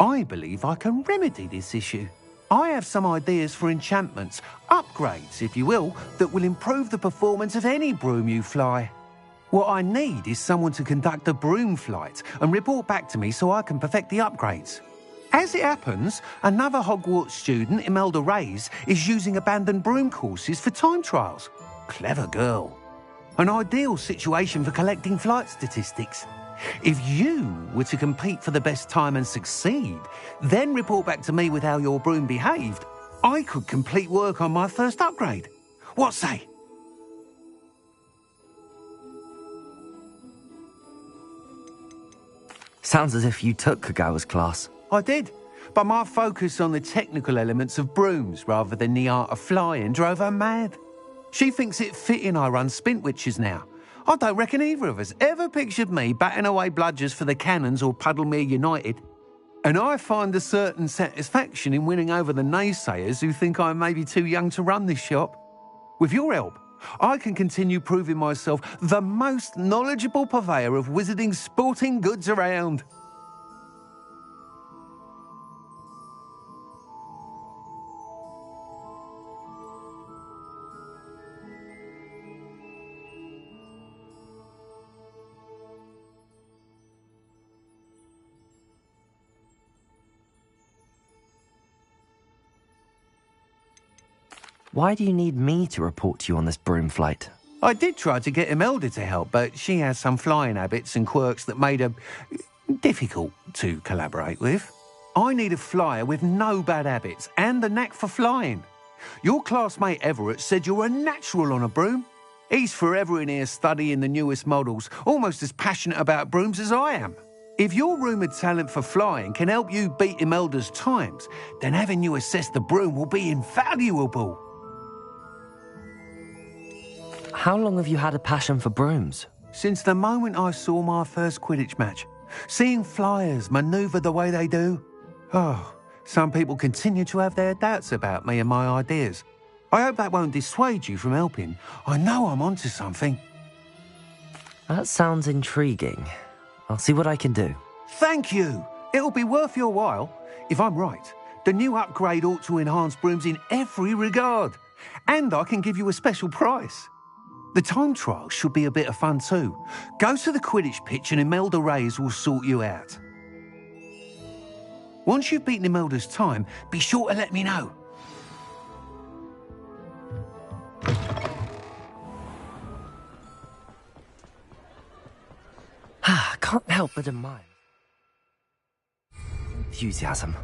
I believe I can remedy this issue. I have some ideas for enchantments, upgrades, if you will, that will improve the performance of any broom you fly. What I need is someone to conduct a broom flight and report back to me so I can perfect the upgrades. As it happens, another Hogwarts student, Imelda Reyes, is using abandoned broom courses for time trials. Clever girl. An ideal situation for collecting flight statistics. If you were to compete for the best time and succeed, then report back to me with how your broom behaved, I could complete work on my first upgrade. What say? Sounds as if you took Kagawa's class. I did, but my focus on the technical elements of brooms rather than the art of flying drove her mad. She thinks it fitting I run Spintwitches now. I don't reckon either of us ever pictured me batting away bludgers for the Cannons or Puddlemere United. And I find a certain satisfaction in winning over the naysayers who think I may be too young to run this shop. With your help, I can continue proving myself the most knowledgeable purveyor of wizarding sporting goods around. Why do you need me to report to you on this broom flight? I did try to get Imelda to help, but she has some flying habits and quirks that made her difficult to collaborate with. I need a flyer with no bad habits and the knack for flying. Your classmate Everett said you're a natural on a broom. He's forever in here studying the newest models, almost as passionate about brooms as I am. If your rumoured talent for flying can help you beat Imelda's times, then having you assess the broom will be invaluable. How long have you had a passion for brooms? Since the moment I saw my first Quidditch match. Seeing flyers manoeuvre the way they do. Oh, some people continue to have their doubts about me and my ideas. I hope that won't dissuade you from helping. I know I'm onto something. That sounds intriguing. I'll see what I can do. Thank you. It'll be worth your while. If I'm right, the new upgrade ought to enhance brooms in every regard. And I can give you a special price. The time trial should be a bit of fun too. Go to the Quidditch pitch and Imelda Reyes will sort you out. Once you've beaten Imelda's time, be sure to let me know. Can't help but admire enthusiasm.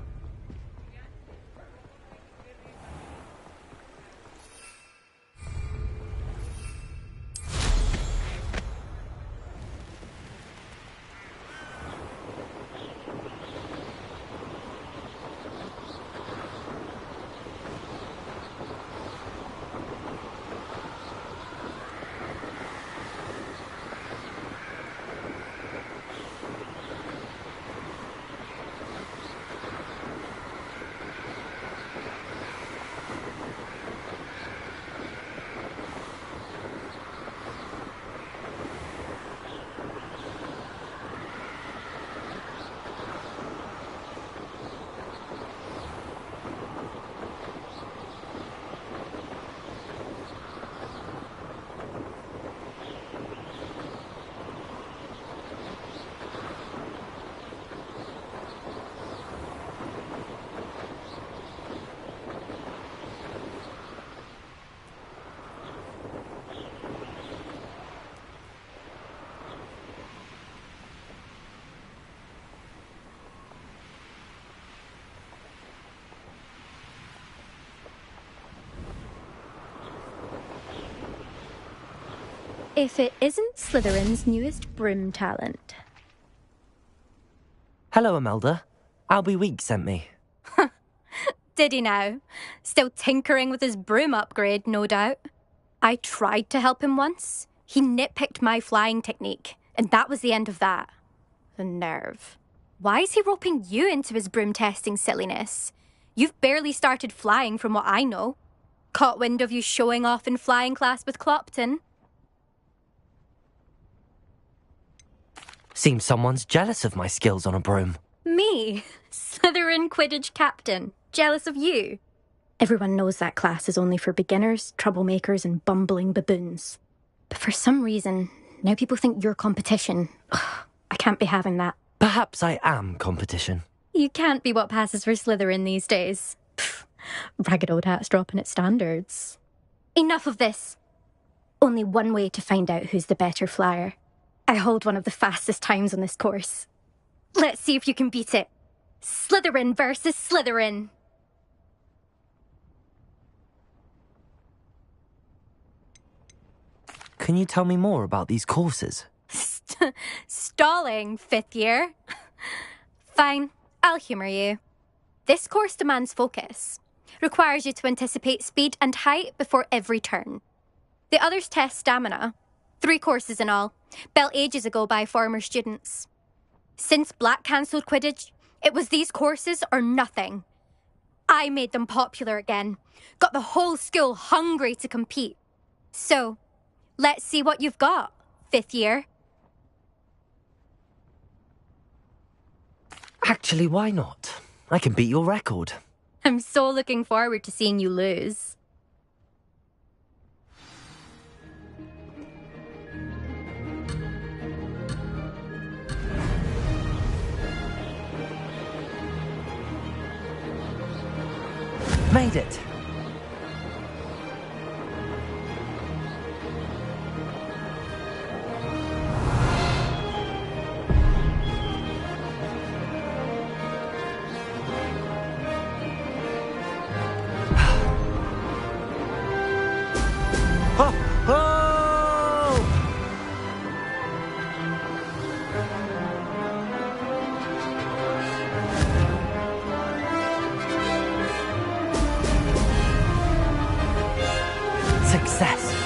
If it isn't Slytherin's newest broom talent. Hello, Imelda. Albie Week sent me. Did he now? Still tinkering with his broom upgrade, no doubt. I tried to help him once. He nitpicked my flying technique, and that was the end of that. The nerve. Why is he roping you into his broom testing silliness? You've barely started flying from what I know. Caught wind of you showing off in flying class with Clopton. Seems someone's jealous of my skills on a broom. Me? Slytherin Quidditch captain. Jealous of you? Everyone knows that class is only for beginners, troublemakers, and bumbling baboons. But for some reason, Now people think you're competition. Ugh, I can't be having that. Perhaps I am competition. You can't be what passes for Slytherin these days. Pfft, ragged old hat's dropping its standards. Enough of this. Only one way to find out who's the better flyer. I hold one of the fastest times on this course. Let's see if you can beat it. Slytherin versus Slytherin. Can you tell me more about these courses? Stalling, 5th year. Fine, I'll humour you. This course demands focus. Requires you to anticipate speed and height before every turn. The others test stamina. 3 courses in all, built ages ago by former students. Since Black cancelled Quidditch, it was these courses or nothing. I made them popular again. Got the whole school hungry to compete. So, let's see what you've got, 5th year. Actually, why not? I can beat your record. I'm so looking forward to seeing you lose. Made it. Success.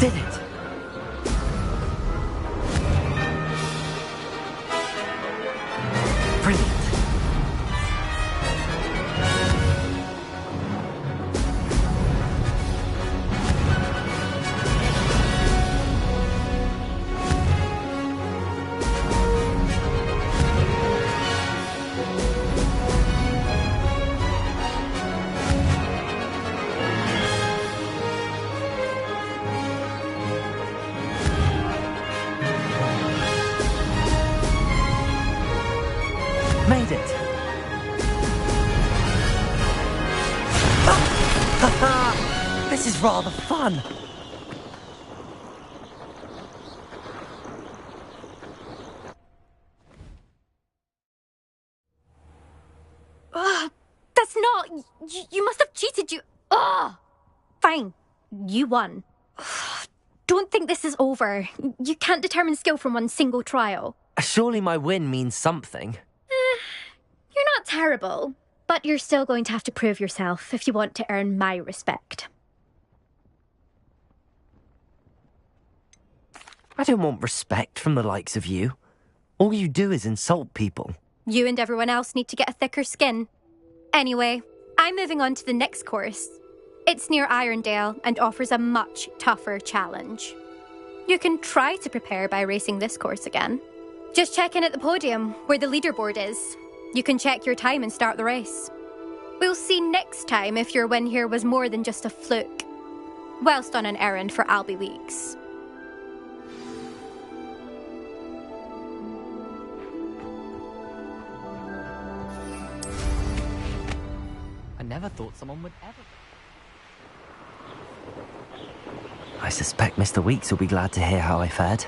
Did it! Brilliant! Made it! This is rather fun! That's not... You must have cheated, you... Ugh! Fine. You won. Don't think this is over. You can't determine skill from one single trial. Surely my win means something. You're not terrible, but you're still going to have to prove yourself if you want to earn my respect. I don't want respect from the likes of you. All you do is insult people. You and everyone else need to get a thicker skin. Anyway, I'm moving on to the next course. It's near Irondale and offers a much tougher challenge. You can try to prepare by racing this course again. Just check in at the podium, where the leaderboard is. You can check your time and start the race. We'll see next time if your win here was more than just a fluke. Whilst on an errand for Albie Weeks. I never thought someone would ever... I suspect Mr. Weeks will be glad to hear how I fared.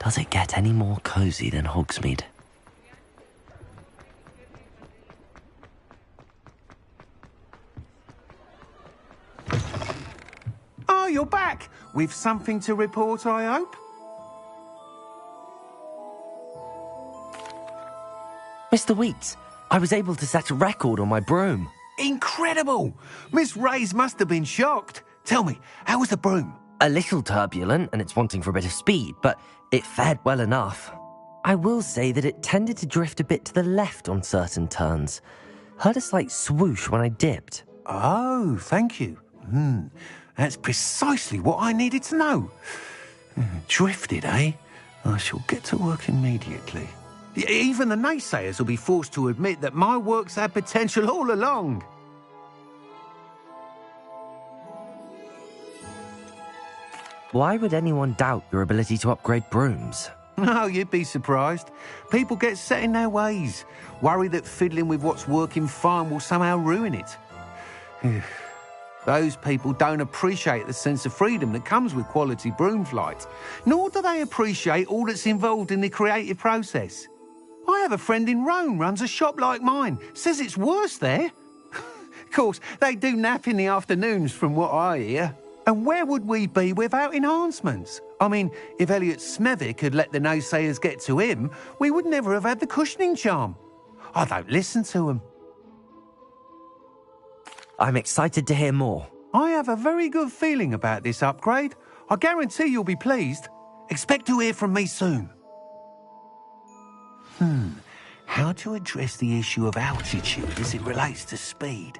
Does it get any more cosy than Hogsmeade? Oh, you're back! With something to report, I hope? Mr. Weeks, I was able to set a record on my broom. Incredible! Miss Reyes must have been shocked. Tell me, how was the broom? A little turbulent, and it's wanting for a bit of speed, but it fared well enough. I will say that it tended to drift a bit to the left on certain turns. Heard a slight swoosh when I dipped. Oh, thank you. That's precisely what I needed to know. Drifted, eh? I shall get to work immediately. Even the naysayers will be forced to admit that my work's had potential all along. Why would anyone doubt your ability to upgrade brooms? Oh, you'd be surprised. People get set in their ways, worry that fiddling with what's working fine will somehow ruin it. Those people don't appreciate the sense of freedom that comes with quality broom flight, nor do they appreciate all that's involved in the creative process. I have a friend in Rome runs a shop like mine, says it's worse there. Of course, they do nap in the afternoons from what I hear. And where would we be without enhancements? I mean, if Elliot Smethwick had let the naysayers get to him, we would never have had the cushioning charm. I don't listen to them. I'm excited to hear more. I have a very good feeling about this upgrade. I guarantee you'll be pleased. Expect to hear from me soon. How to address the issue of altitude as it relates to speed?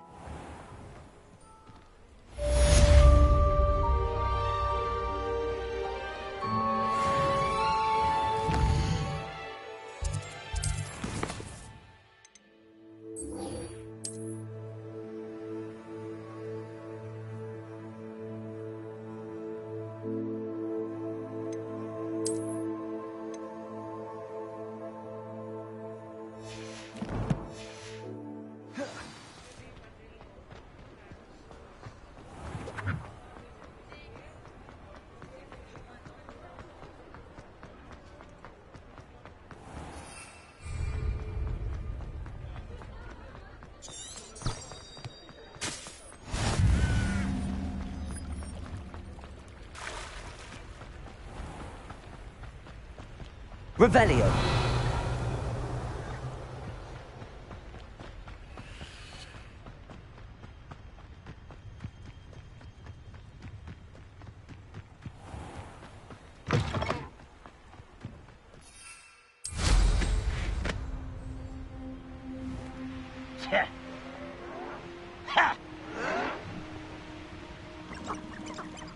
Revelio.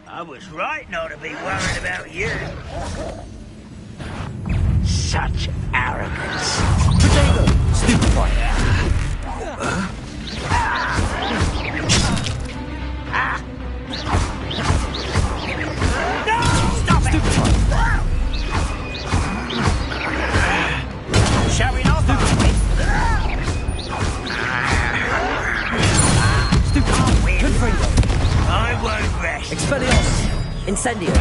I was right not to be worried about you. Such arrogance. Potato! Stupefy. No! Stop it! Showing off, are we? Stupefy. Confringo. I won't rest. Expelliarmus. Incendio.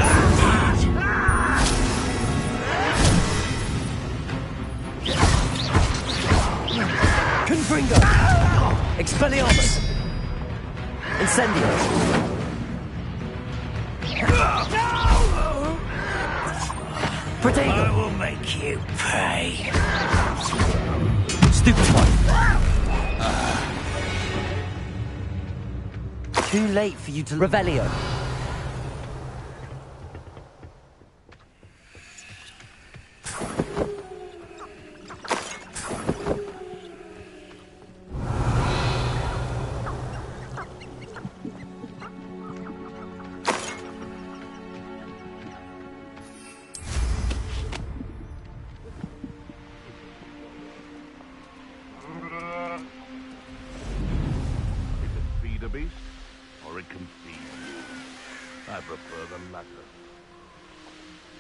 Confringo. Expelliarmus. Incendio. Protego. I will make you pay. Stupefy. Too late for you to Revelio.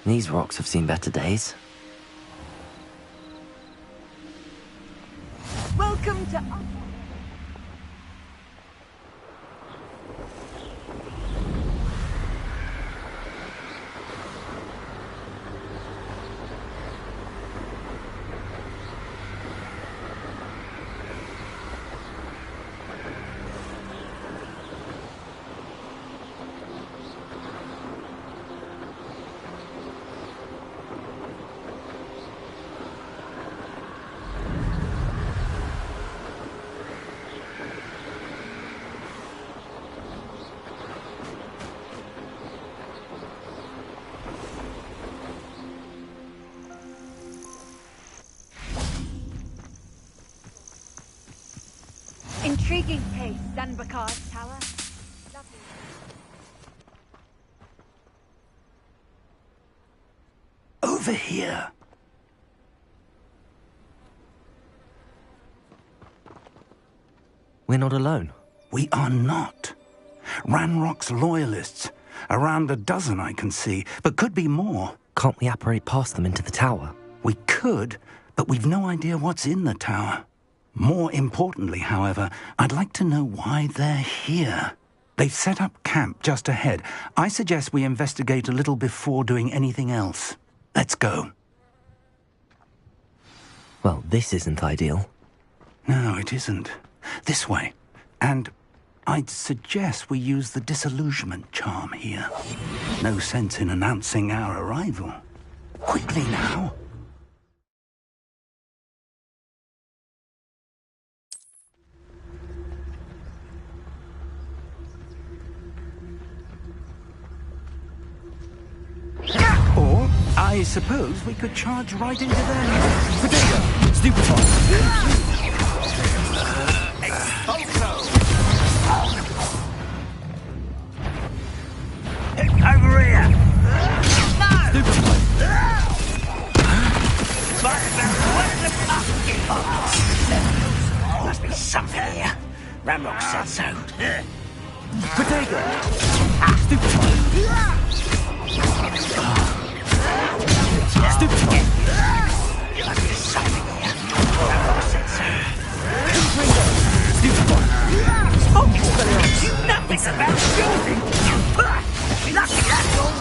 These rocks have seen better days. Welcome to... Intriguing case, Zanbakar's tower. Over here. We're not alone. We are not. Ranrock's loyalists. Around a dozen I can see, but could be more. Can't we apparate past them into the tower? We could, but we've no idea what's in the tower. More importantly, however, I'd like to know why they're here. They've set up camp just ahead. I suggest we investigate a little before doing anything else. Let's go. Well, this isn't ideal. No, it isn't. This way. And I'd suggest we use the disillusionment charm here. No sense in announcing our arrival. Quickly now. Or, I suppose we could charge right into their... Potato! Stupefy! Over here! No! Must be something here. Ramrock said so. Potato! Must be something here. Ramrock said so. You nothing about building! Lucky that's all!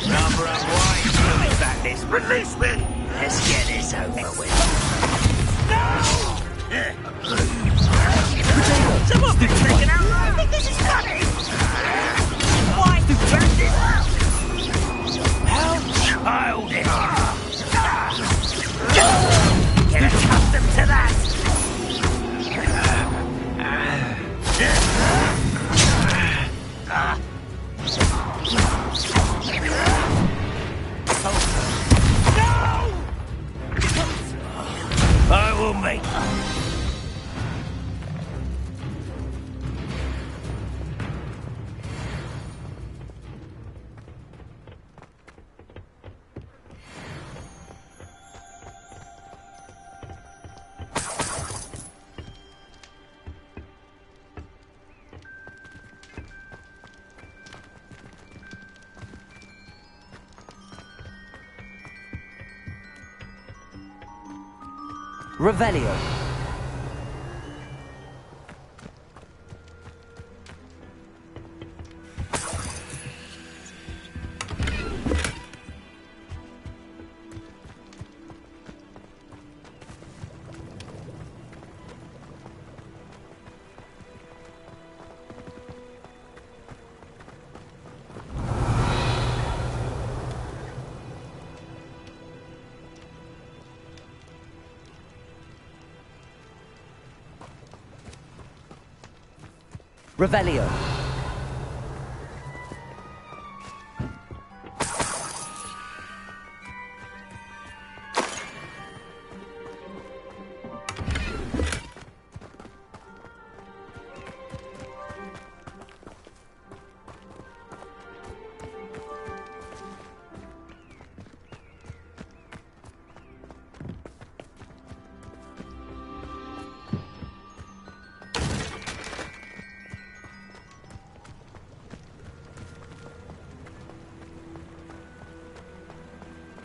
Number of wine feelings like this. Release me! Let's get this over with. No! Someone been taken out. I think this is funny! Why do this? How childish! Get accustomed to that! I will make Revelio. Revelio.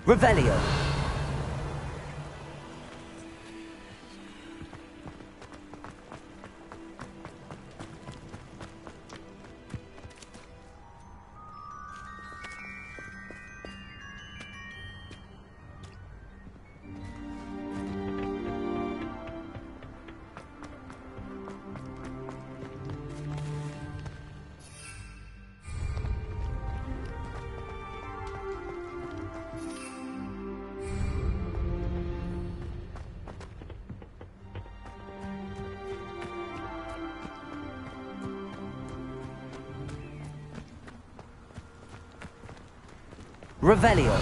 Revelio. Revelio.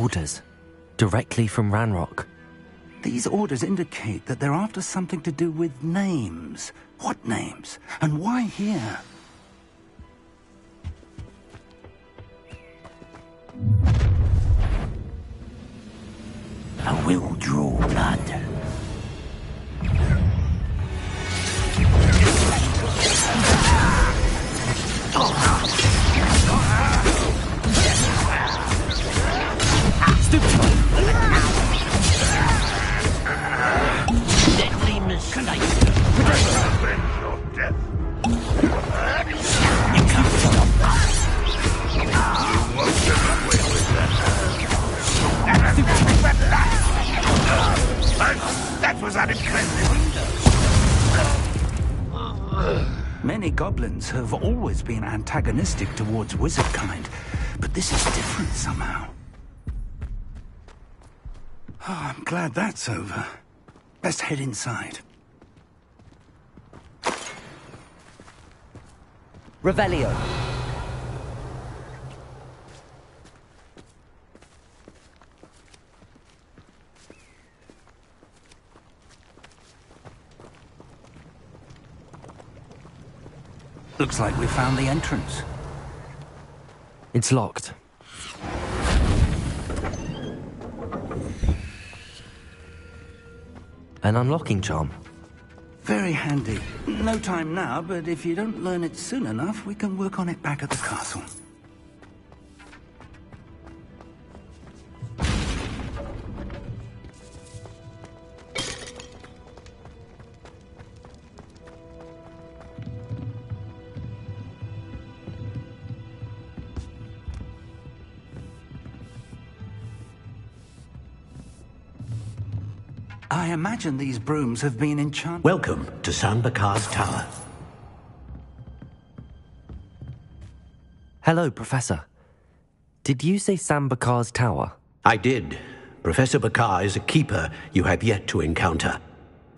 Orders. Directly from Ranrock. These orders indicate that they're after something to do with names. What names? And why here? I will draw blood. Deadly mistake. Avenge your death. You can't stop. You won't get away with that was unimpressive. Many goblins have always been antagonistic towards wizard kind, but this is different somehow. Oh, I'm glad that's over. Best head inside. Revelio. Looks like we found the entrance. It's locked. An unlocking charm. Very handy. No time now, but if you don't learn it soon enough, we can work on it back at the castle. I imagine these brooms have been enchanted. Welcome to San Bakar's Tower. Hello, Professor. Did you say San Bakar's Tower? I did. Professor Bakar is a keeper you have yet to encounter.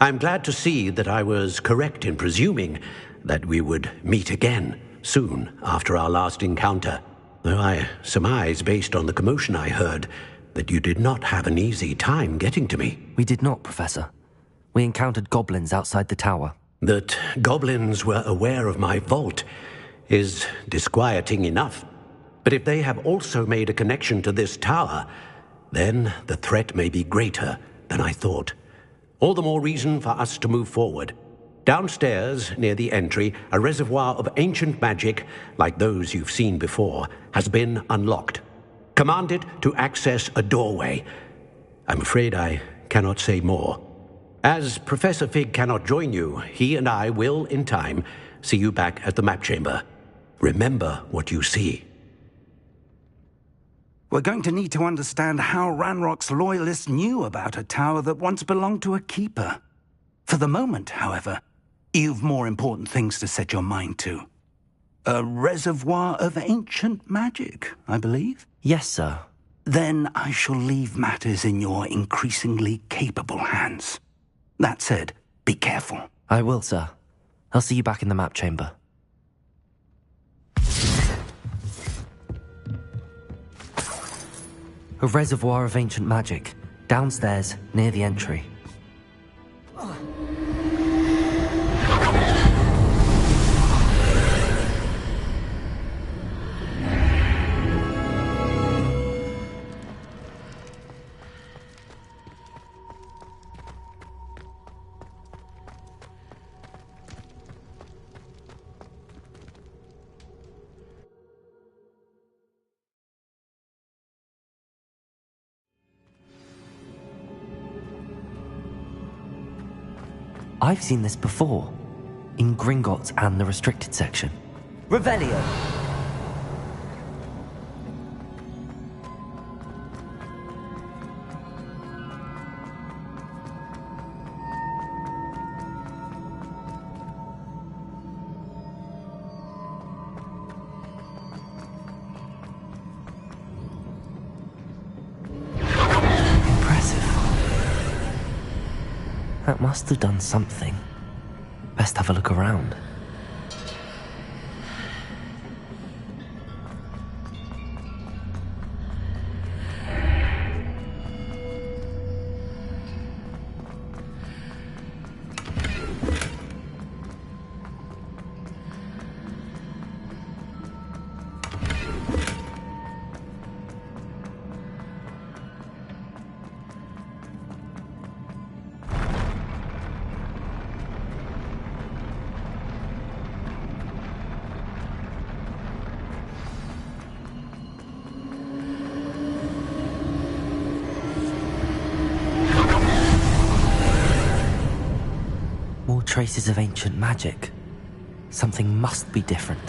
I'm glad to see that I was correct in presuming that we would meet again soon after our last encounter, though I surmise, based on the commotion I heard, that you did not have an easy time getting to me. We did not, Professor. We encountered goblins outside the tower. That goblins were aware of my vault is disquieting enough. But if they have also made a connection to this tower, then the threat may be greater than I thought. All the more reason for us to move forward. Downstairs, near the entry, a reservoir of ancient magic, like those you've seen before, has been unlocked. Command it to access a doorway. I'm afraid I cannot say more. As Professor Fig cannot join you, he and I will, in time, see you back at the map chamber. Remember what you see. We're going to need to understand how Ranrock's loyalists knew about a tower that once belonged to a keeper. For the moment, however, you've more important things to set your mind to. A reservoir of ancient magic, I believe? Yes, sir. Then I shall leave matters in your increasingly capable hands. That said, be careful. I will, sir. I'll see you back in the map chamber. A reservoir of ancient magic, downstairs, near the entry. I've seen this before, in Gringotts and the restricted section. Revelio! That must have done something. Best have a look around. traces of ancient magic. Something must be different.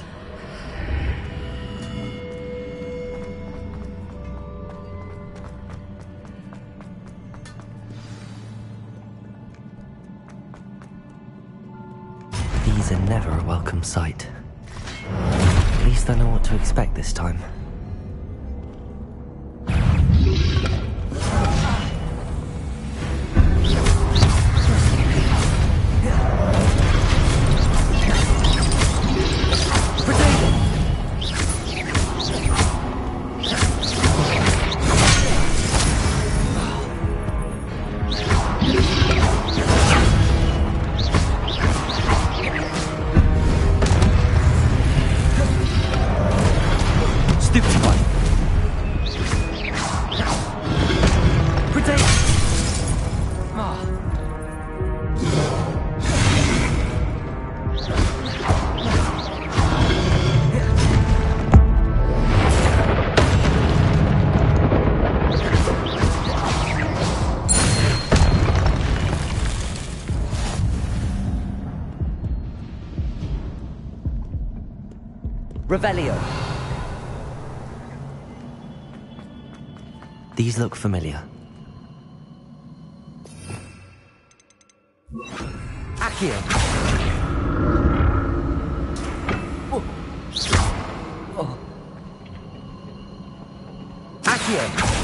These are never a welcome sight. At least I know what to expect this time. Revelio. These look familiar. Accio. Oh. Accio.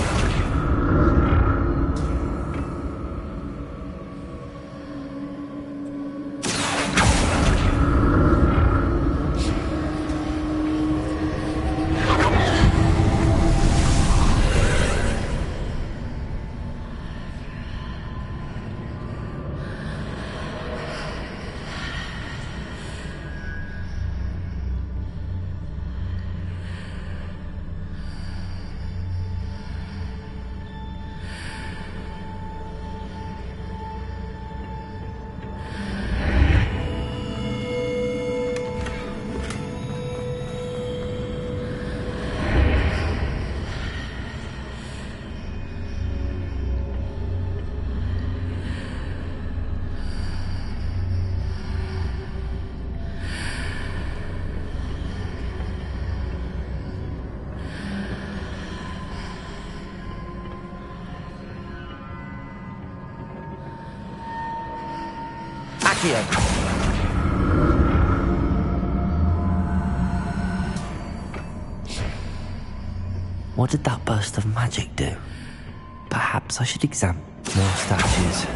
What did that burst of magic do? Perhaps I should examine more statues.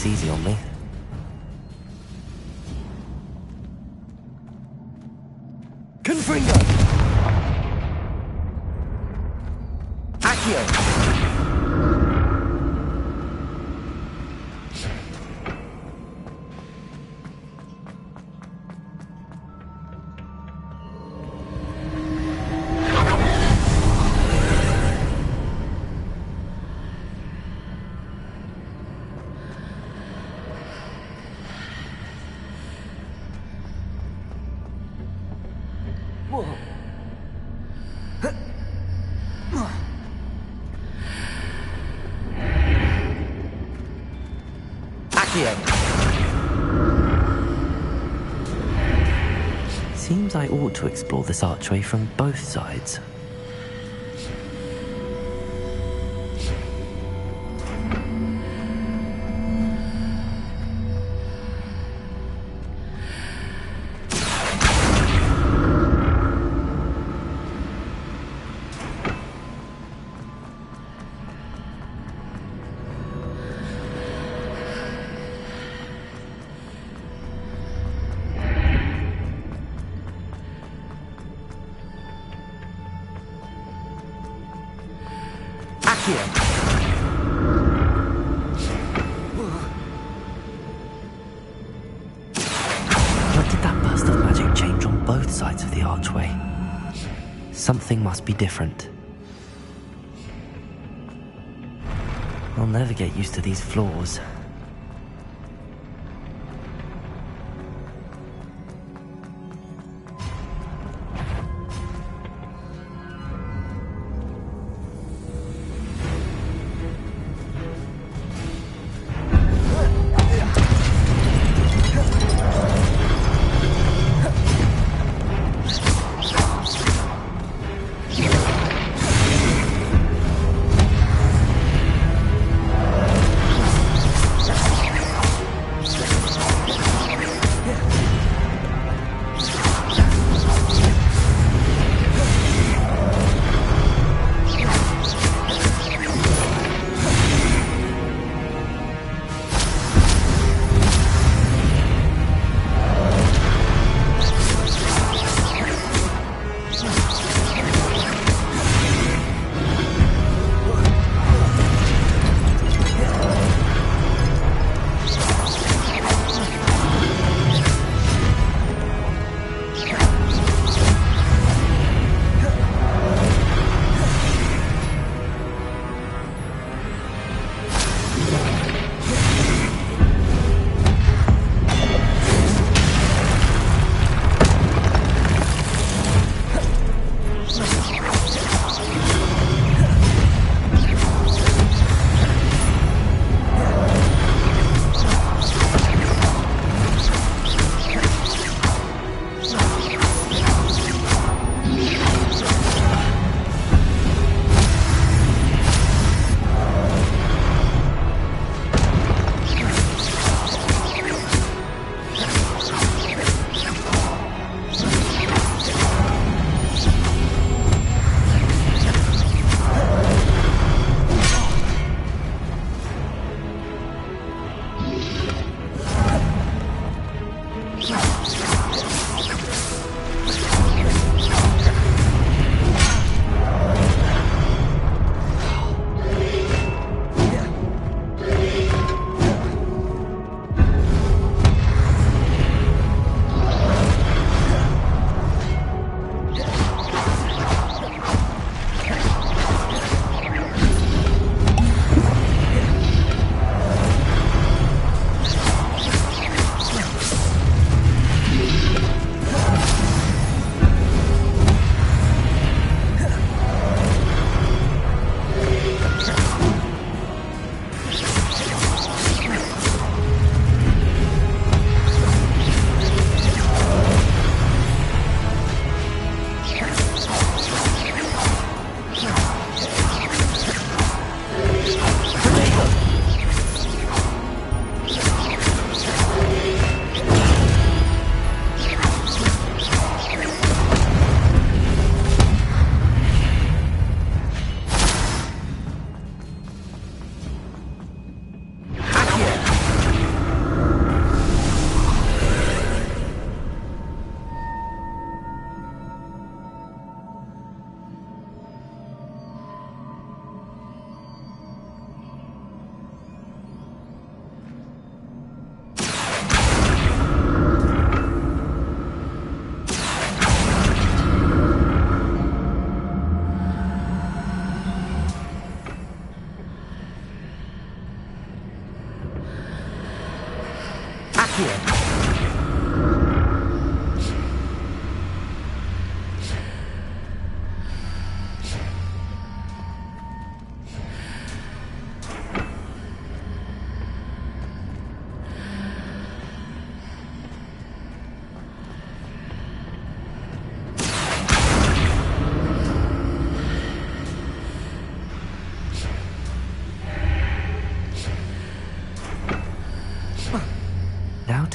Easy on me. Confringo. Accio. Accio. seems I ought to explore this archway from both sides. What did that burst of magic change on both sides of the archway? Something must be different. I'll never get used to these floors.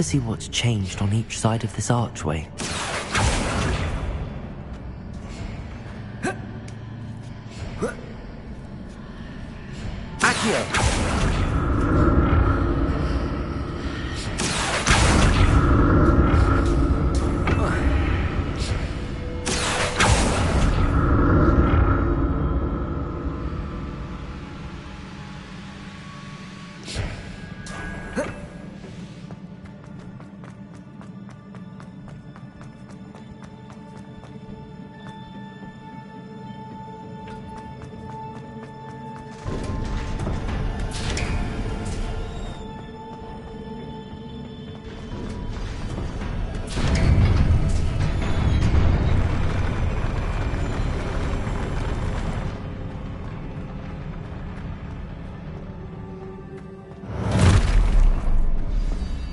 to see what's changed on each side of this archway. Accio!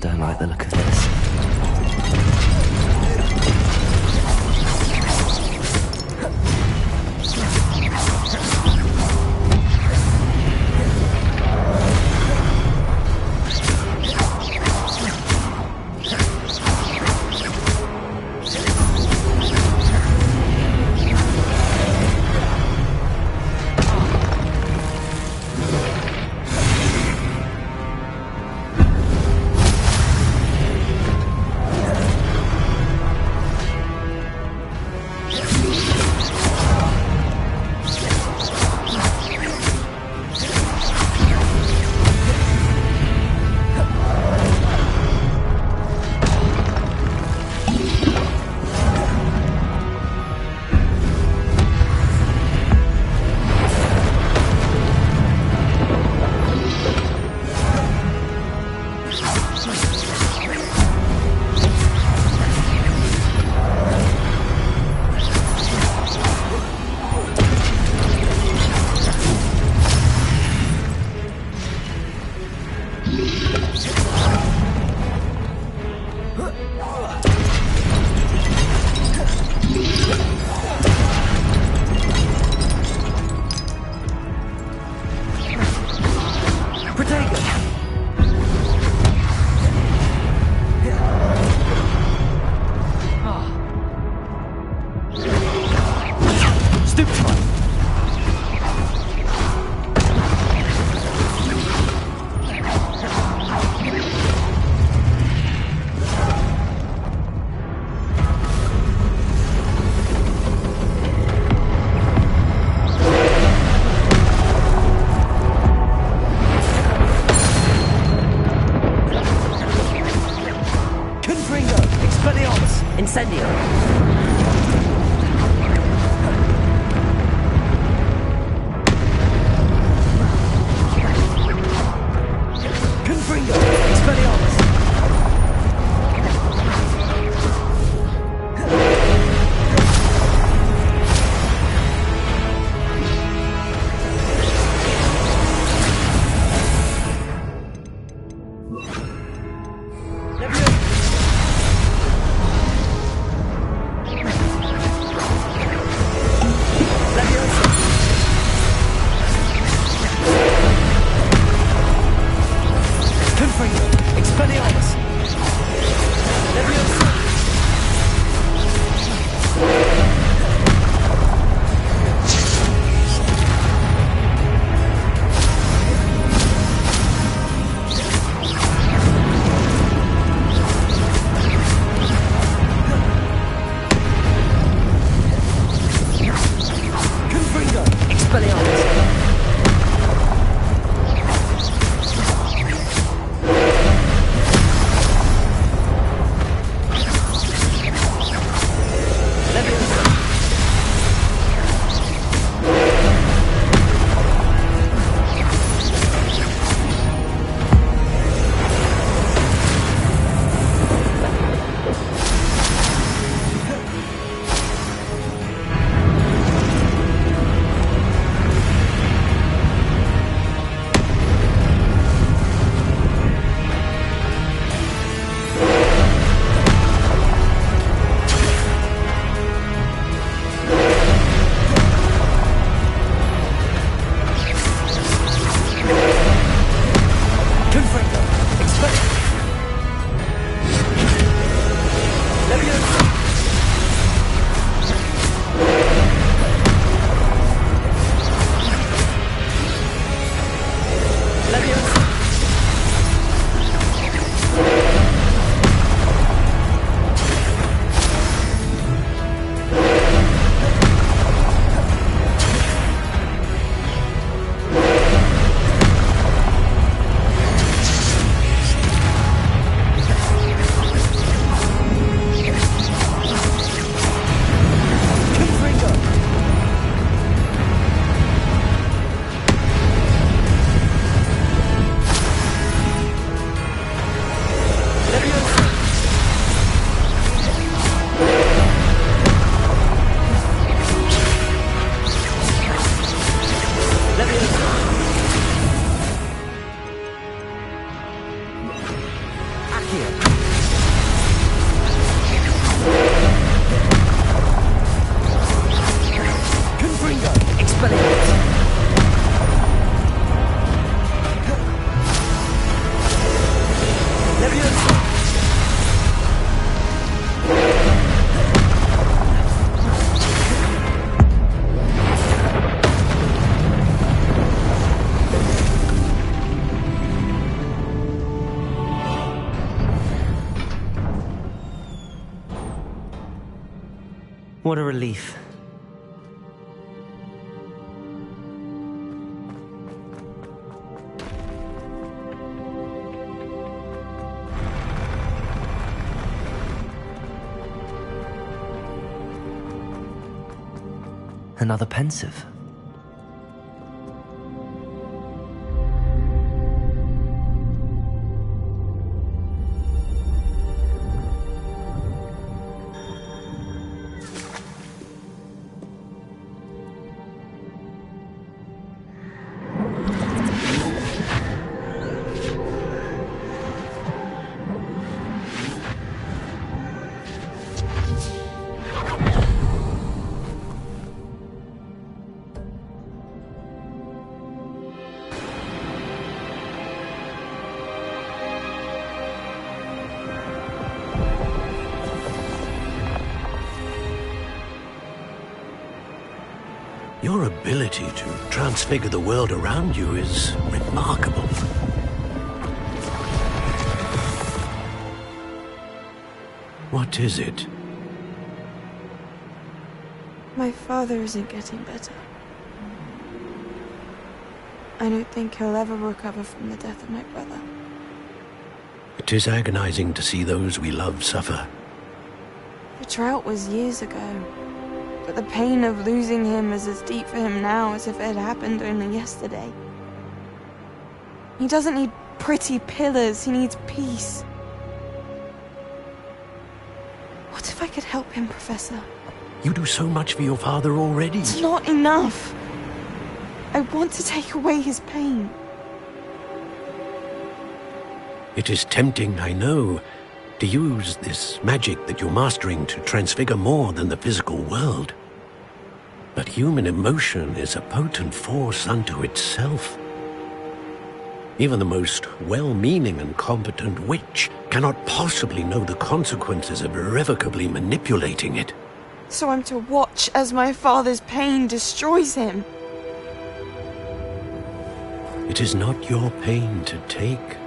Don't like the look of this. Incendio! Confringo! Expelliarmus! What a relief. Another pensive. Your ability to transfigure the world around you is remarkable. What is it? My father isn't getting better. I don't think he'll ever recover from the death of my brother. It is agonizing to see those we love suffer. The drought was years ago, but the pain of losing him is as deep for him now as if it had happened only yesterday. He doesn't need pretty pillars, he needs peace. What if I could help him, Professor? You do so much for your father already. It's not enough. I want to take away his pain. It is tempting, I know, to use this magic that you're mastering to transfigure more than the physical world. But human emotion is a potent force unto itself. Even the most well-meaning and competent witch cannot possibly know the consequences of irrevocably manipulating it. So I'm to watch as my father's pain destroys him. It is not your pain to take.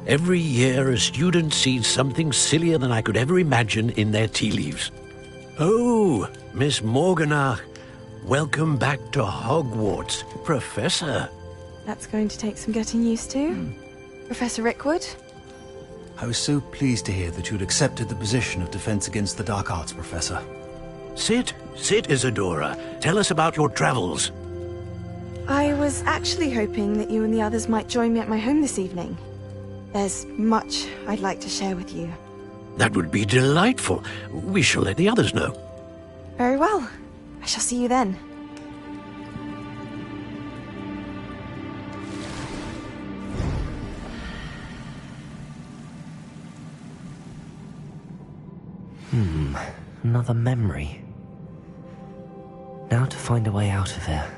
Every year, a student sees something sillier than I could ever imagine in their tea leaves. Oh, Miss Morganach, welcome back to Hogwarts, Professor. That's going to take some getting used to. Professor Rickwood? I was so pleased to hear that you'd accepted the position of Defense Against the Dark Arts, Professor. Sit, Isadora. Tell us about your travels. I was actually hoping that you and the others might join me at my home this evening. There's much I'd like to share with you. That would be delightful. We shall let the others know. Very well. I shall see you then. Another memory. Now to find a way out of here.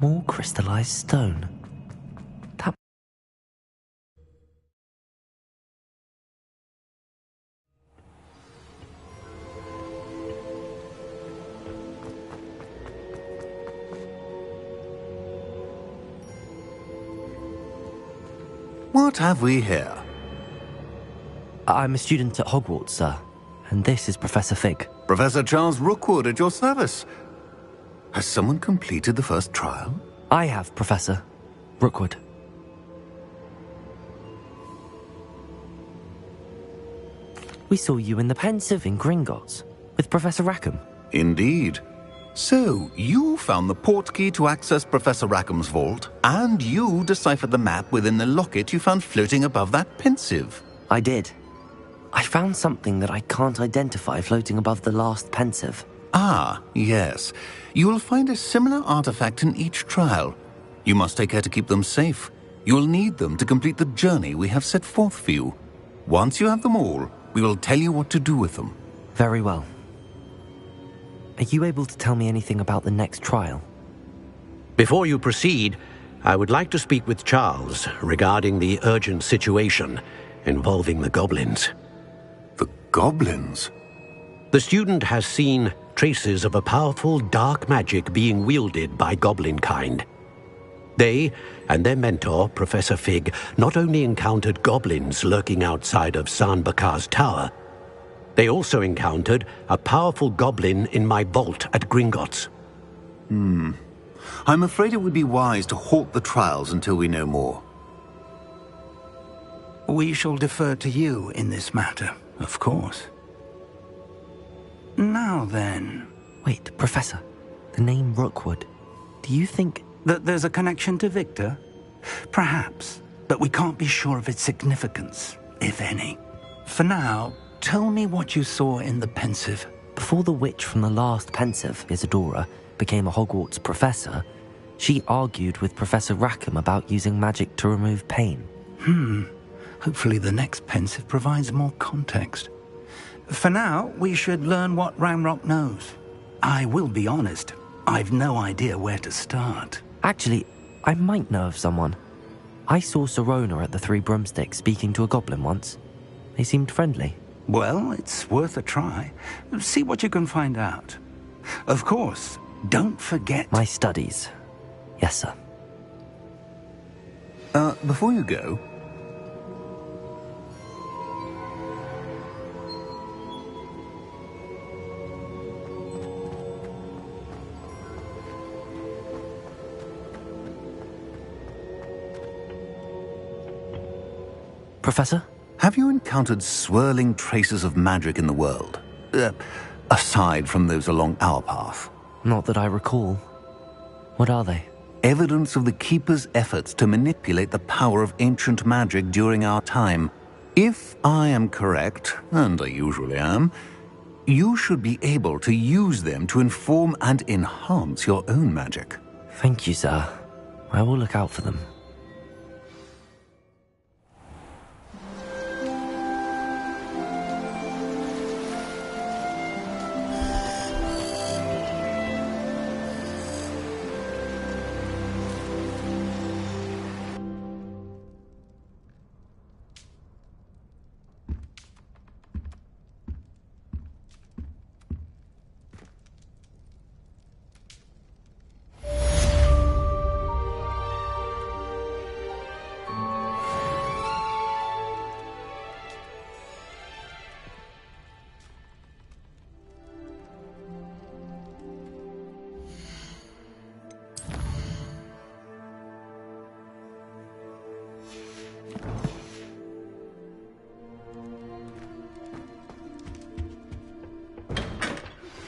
More crystallized stone. That... What have we here? I'm a student at Hogwarts, sir. And this is Professor Fig. Professor Charles Rookwood at your service. Has someone completed the first trial? I have, Professor Rookwood. We saw you in the Pensive in Gringotts with Professor Rackham. Indeed. So, you found the portkey to access Professor Rackham's vault, and you deciphered the map within the locket you found floating above that Pensive. I did. I found something that I can't identify floating above the last Pensive. Ah, yes. You will find a similar artifact in each trial. You must take care to keep them safe. You will need them to complete the journey we have set forth for you. Once you have them all, we will tell you what to do with them. Very well. Are you able to tell me anything about the next trial? Before you proceed, I would like to speak with Charles regarding the urgent situation involving the goblins. The goblins? The student has seen traces of a powerful dark magic being wielded by goblin kind. They and their mentor, Professor Fig, not only encountered goblins lurking outside of San Bakar's tower, they also encountered a powerful goblin in my vault at Gringotts. I'm afraid it would be wise to halt the trials until we know more. We shall defer to you in this matter, of course. Now then... Wait, Professor. The name Rookwood. Do you think... that there's a connection to Victor? Perhaps, but we can't be sure of its significance, if any. For now, tell me what you saw in the Pensive. Before the witch from the last Pensive, Isadora, became a Hogwarts professor, she argued with Professor Rackham about using magic to remove pain. Hopefully the next Pensive provides more context. For now, we should learn what Ranrock knows. I will be honest, I've no idea where to start. Actually, I might know of someone. I saw Serona at the Three Broomsticks speaking to a goblin once. They seemed friendly. Well, it's worth a try. See what you can find out. Of course, don't forget... My studies. Yes, sir. Before you go... Professor? Have you encountered swirling traces of magic in the world? Aside from those along our path? Not that I recall. What are they? Evidence of the Keeper's efforts to manipulate the power of ancient magic during our time. If I am correct, and I usually am, you should be able to use them to inform and enhance your own magic. Thank you, sir. I will look out for them.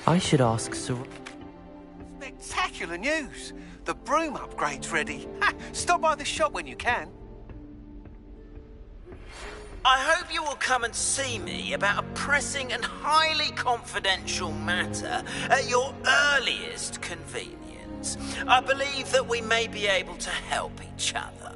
I should ask Sir... Spectacular news! The broom upgrade's ready. Ha! Stop by the shop when you can. I hope you will come and see me about a pressing and highly confidential matter at your earliest convenience. I believe that we may be able to help each other.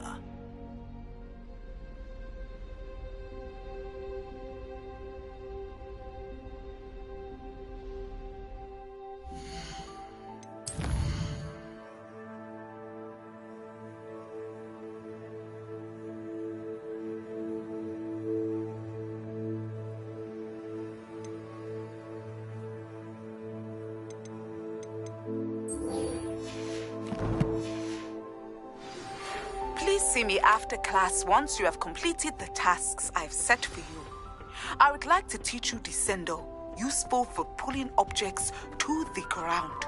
see me after class once you have completed the tasks I've set for you. I would like to teach you Descendo, useful for pulling objects to the ground.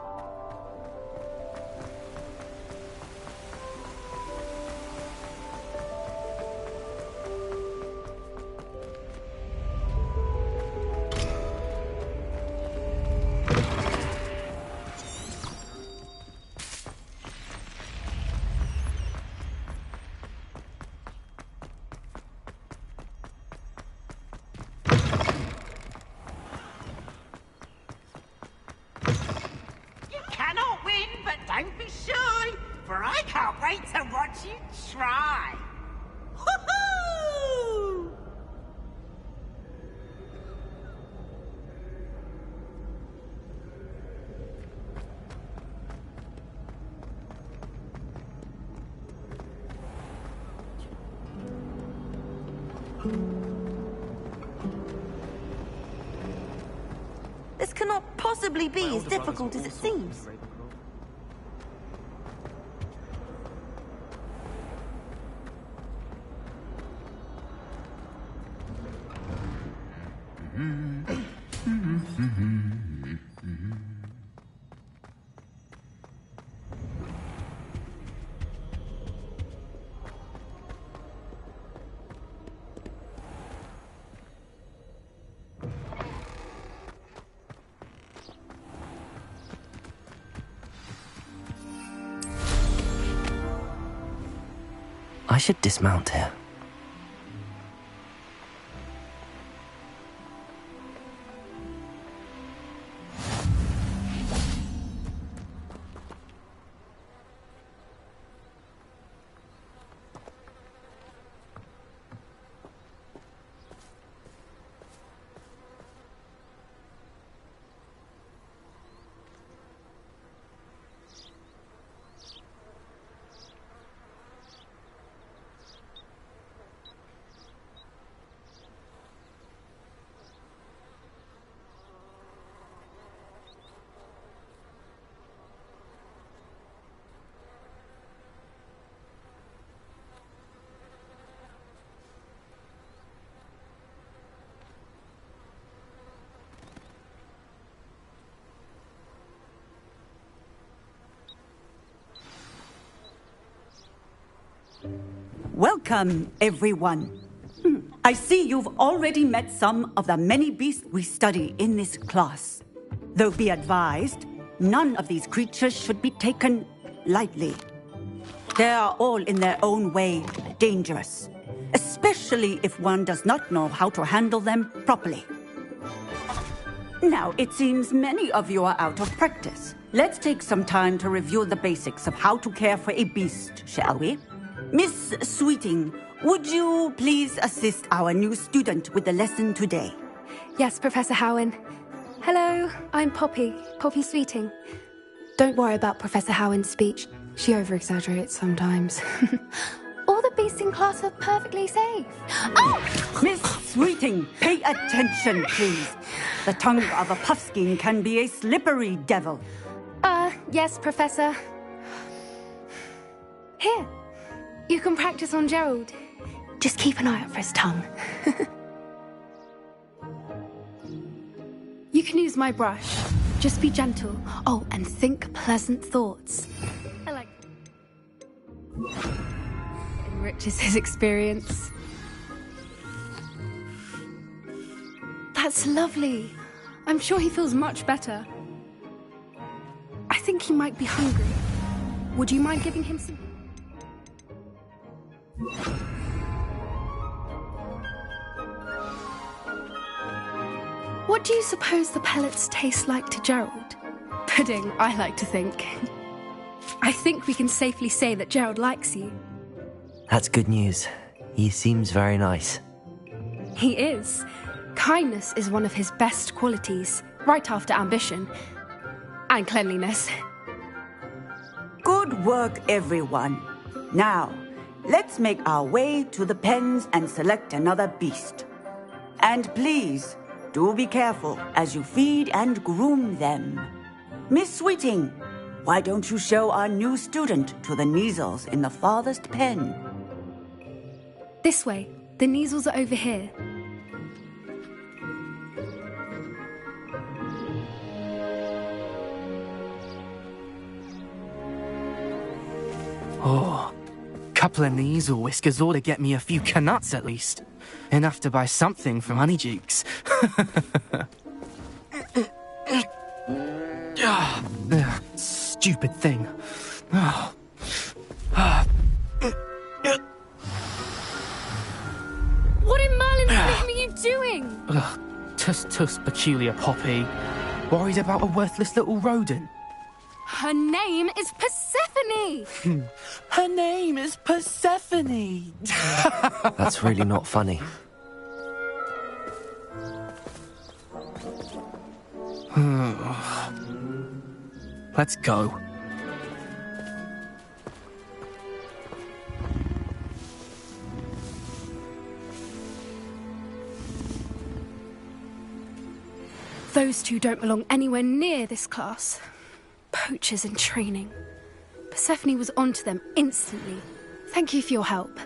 Don't be shy, for I can't wait to watch you try. Woohoo! This cannot possibly be as difficult as it seems. I should dismount here. Welcome, everyone. I see you've already met some of the many beasts we study in this class. Though be advised, none of these creatures should be taken lightly. They are all in their own way dangerous, especially if one does not know how to handle them properly. Now, it seems many of you are out of practice. Let's take some time to review the basics of how to care for a beast, shall we? Miss Sweeting, would you please assist our new student with the lesson today? Yes, Professor Howen. Hello, I'm Poppy Sweeting. Don't worry about Professor Howen's speech. She over-exaggerates sometimes. All the beasts in class are perfectly safe. Oh! Miss Sweeting, pay attention, please. The tongue of a puffskein can be a slippery devil. Yes, Professor. Here, you can practice on Gerald. Just keep an eye out for his tongue. You can use my brush. Just be gentle. Oh, and think pleasant thoughts. I like... Enriches his experience. That's lovely. I'm sure he feels much better. I think he might be hungry. Would you mind giving him some... What do you suppose the pellets taste like to Gerald? Pudding, I like to think. I think we can safely say that Gerald likes you. That's good news. He seems very nice. He is. Kindness is one of his best qualities, right after ambition. And cleanliness. Good work, everyone. Now, let's make our way to the pens and select another beast. And please, do be careful as you feed and groom them. Miss Sweeting, why don't you show our new student to the Neasels in the farthest pen? This way. The Neasels are over here. Oh, couple of Neasel whiskers ought to get me a few canuts at least. Enough to buy something from Honeydukes. Stupid thing. What in Merlin's name are you doing? Tuss, peculiar Poppy. Worried about a worthless little rodent. Her name is Persephone! Her name is Persephone! That's really not funny. Let's go. Those two don't belong anywhere near this class. Poachers in training. Persephone was onto them instantly. Thank you for your help.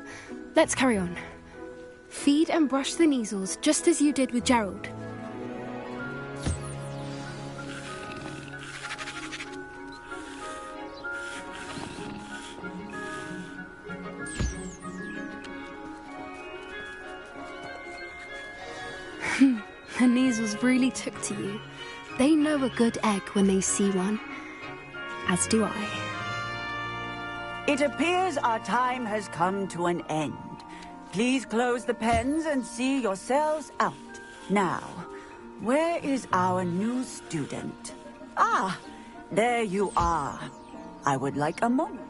Let's carry on. Feed and brush the Neasels just as you did with Gerald. The Neasels really took to you. They know a good egg when they see one. As do I. It appears our time has come to an end. Please close the pens and see yourselves out. Now, where is our new student? Ah, there you are. I would like a moment.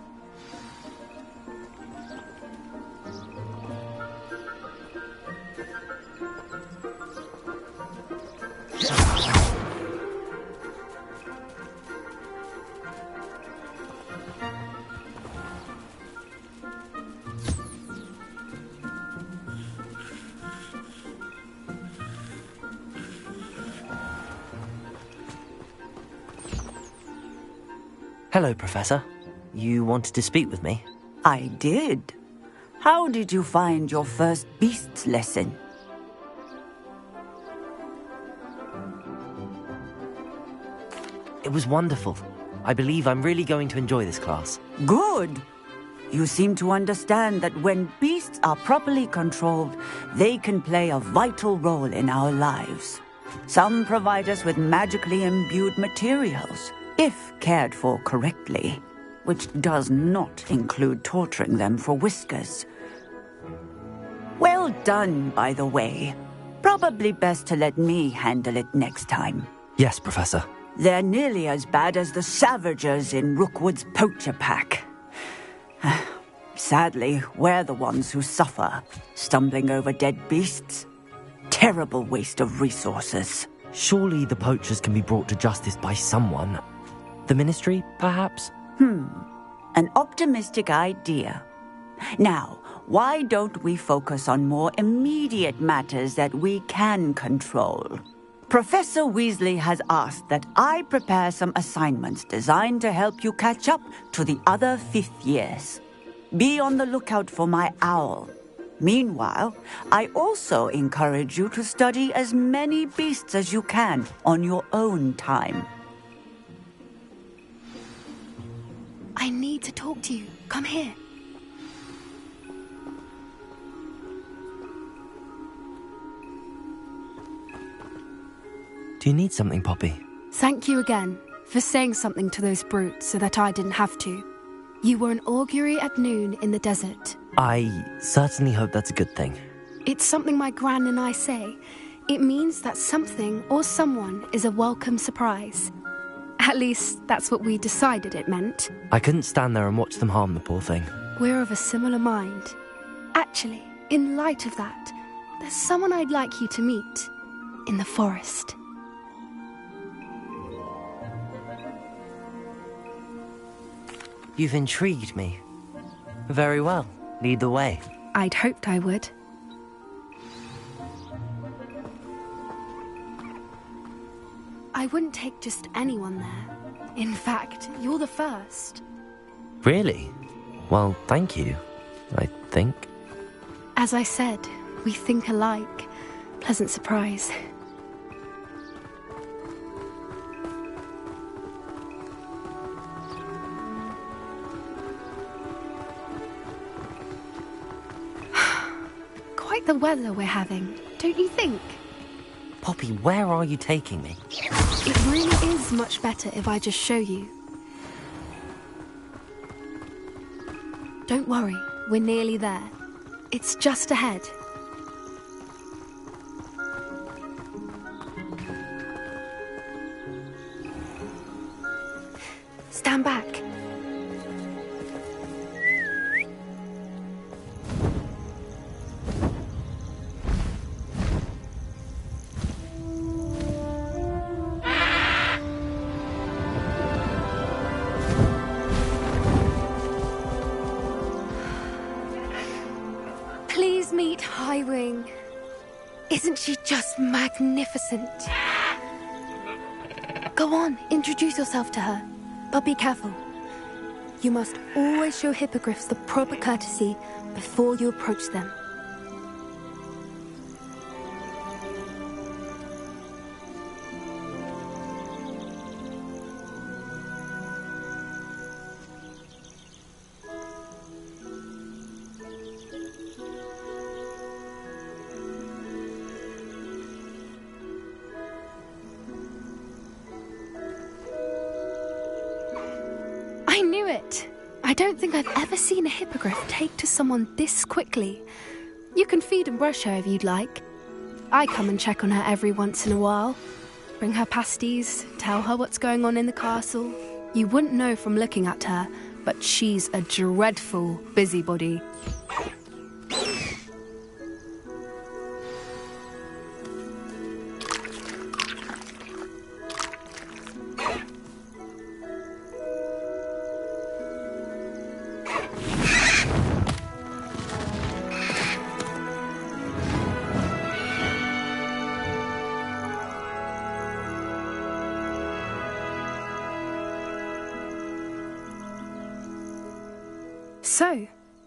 Hello, Professor. You wanted to speak with me? I did. How did you find your first beasts lesson? It was wonderful. I believe I'm really going to enjoy this class. Good. You seem to understand that when beasts are properly controlled, they can play a vital role in our lives. Some provide us with magically imbued materials, if cared for correctly, which does not include torturing them for whiskers. Well done, by the way. Probably best to let me handle it next time. Yes, Professor. They're nearly as bad as the Savagers in Rookwood's poacher pack. Sadly, we're the ones who suffer, stumbling over dead beasts. Terrible waste of resources. Surely the poachers can be brought to justice by someone. The Ministry, perhaps? An optimistic idea. Now, why don't we focus on more immediate matters that we can control? Professor Weasley has asked that I prepare some assignments designed to help you catch up to the other fifth years. Be on the lookout for my owl. Meanwhile, I also encourage you to study as many beasts as you can on your own time. I need to talk to you. Come here. Do you need something, Poppy? Thank you again for saying something to those brutes so that I didn't have to. You were an augury at noon in the desert. I certainly hope that's a good thing. It's something my gran and I say. It means that something or someone is a welcome surprise. At least, that's what we decided it meant. I couldn't stand there and watch them harm the poor thing. We're of a similar mind. Actually, in light of that, there's someone I'd like you to meet. In the forest. You've intrigued me. Very well. Lead the way. I'd hoped I would. I wouldn't take just anyone there. In fact, you're the first. Really? Well, thank you, I think. As I said, we think alike. Pleasant surprise. Quite the weather we're having, don't you think? Poppy, where are you taking me? It really is much better if I just show you. Don't worry, we're nearly there. It's just ahead. Stand back. Please meet Highwing. Isn't she just magnificent? Go on, introduce yourself to her. But be careful. You must always show hippogriffs the proper courtesy before you approach them. I knew it! I don't think I've ever seen a hippogriff take to someone this quickly. You can feed and brush her if you'd like. I come and check on her every once in a while. Bring her pasties, tell her what's going on in the castle. You wouldn't know from looking at her, but she's a dreadful busybody. So,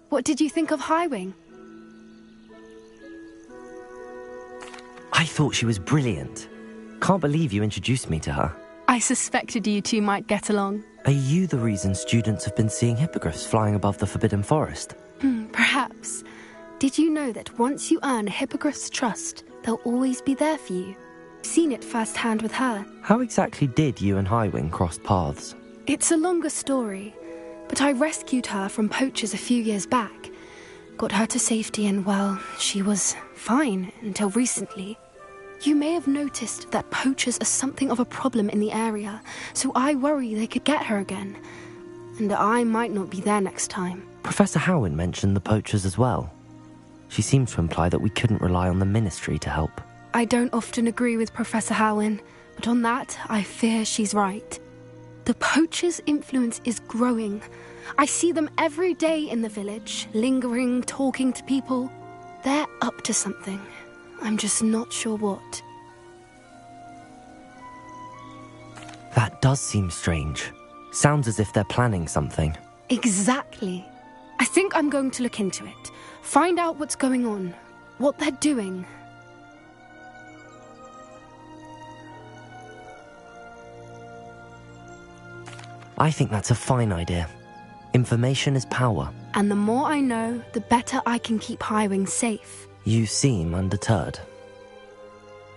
what did you think of Highwing? I thought she was brilliant. Can't believe you introduced me to her. I suspected you two might get along. Are you the reason students have been seeing hippogriffs flying above the Forbidden Forest? Perhaps. Did you know that once you earn a hippogriff's trust, they'll always be there for you? I've seen it firsthand with her. How exactly did you and Highwing cross paths? It's a longer story, but I rescued her from poachers a few years back. Got her to safety and, well, she was fine until recently. You may have noticed that poachers are something of a problem in the area, so I worry they could get her again. And I might not be there next time. Professor Howen mentioned the poachers as well. She seemed to imply that we couldn't rely on the Ministry to help. I don't often agree with Professor Howen, but on that, I fear she's right. The poachers' influence is growing. I see them every day in the village, lingering, talking to people. They're up to something. I'm just not sure what. That does seem strange. Sounds as if they're planning something. Exactly. I think I'm going to look into it. Find out what's going on, what they're doing. I think that's a fine idea. Information is power. And the more I know, the better I can keep Highwing safe. You seem undeterred.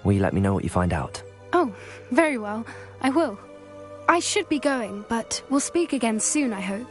Will you let me know what you find out? Oh, very well. I will. I should be going, but we'll speak again soon, I hope.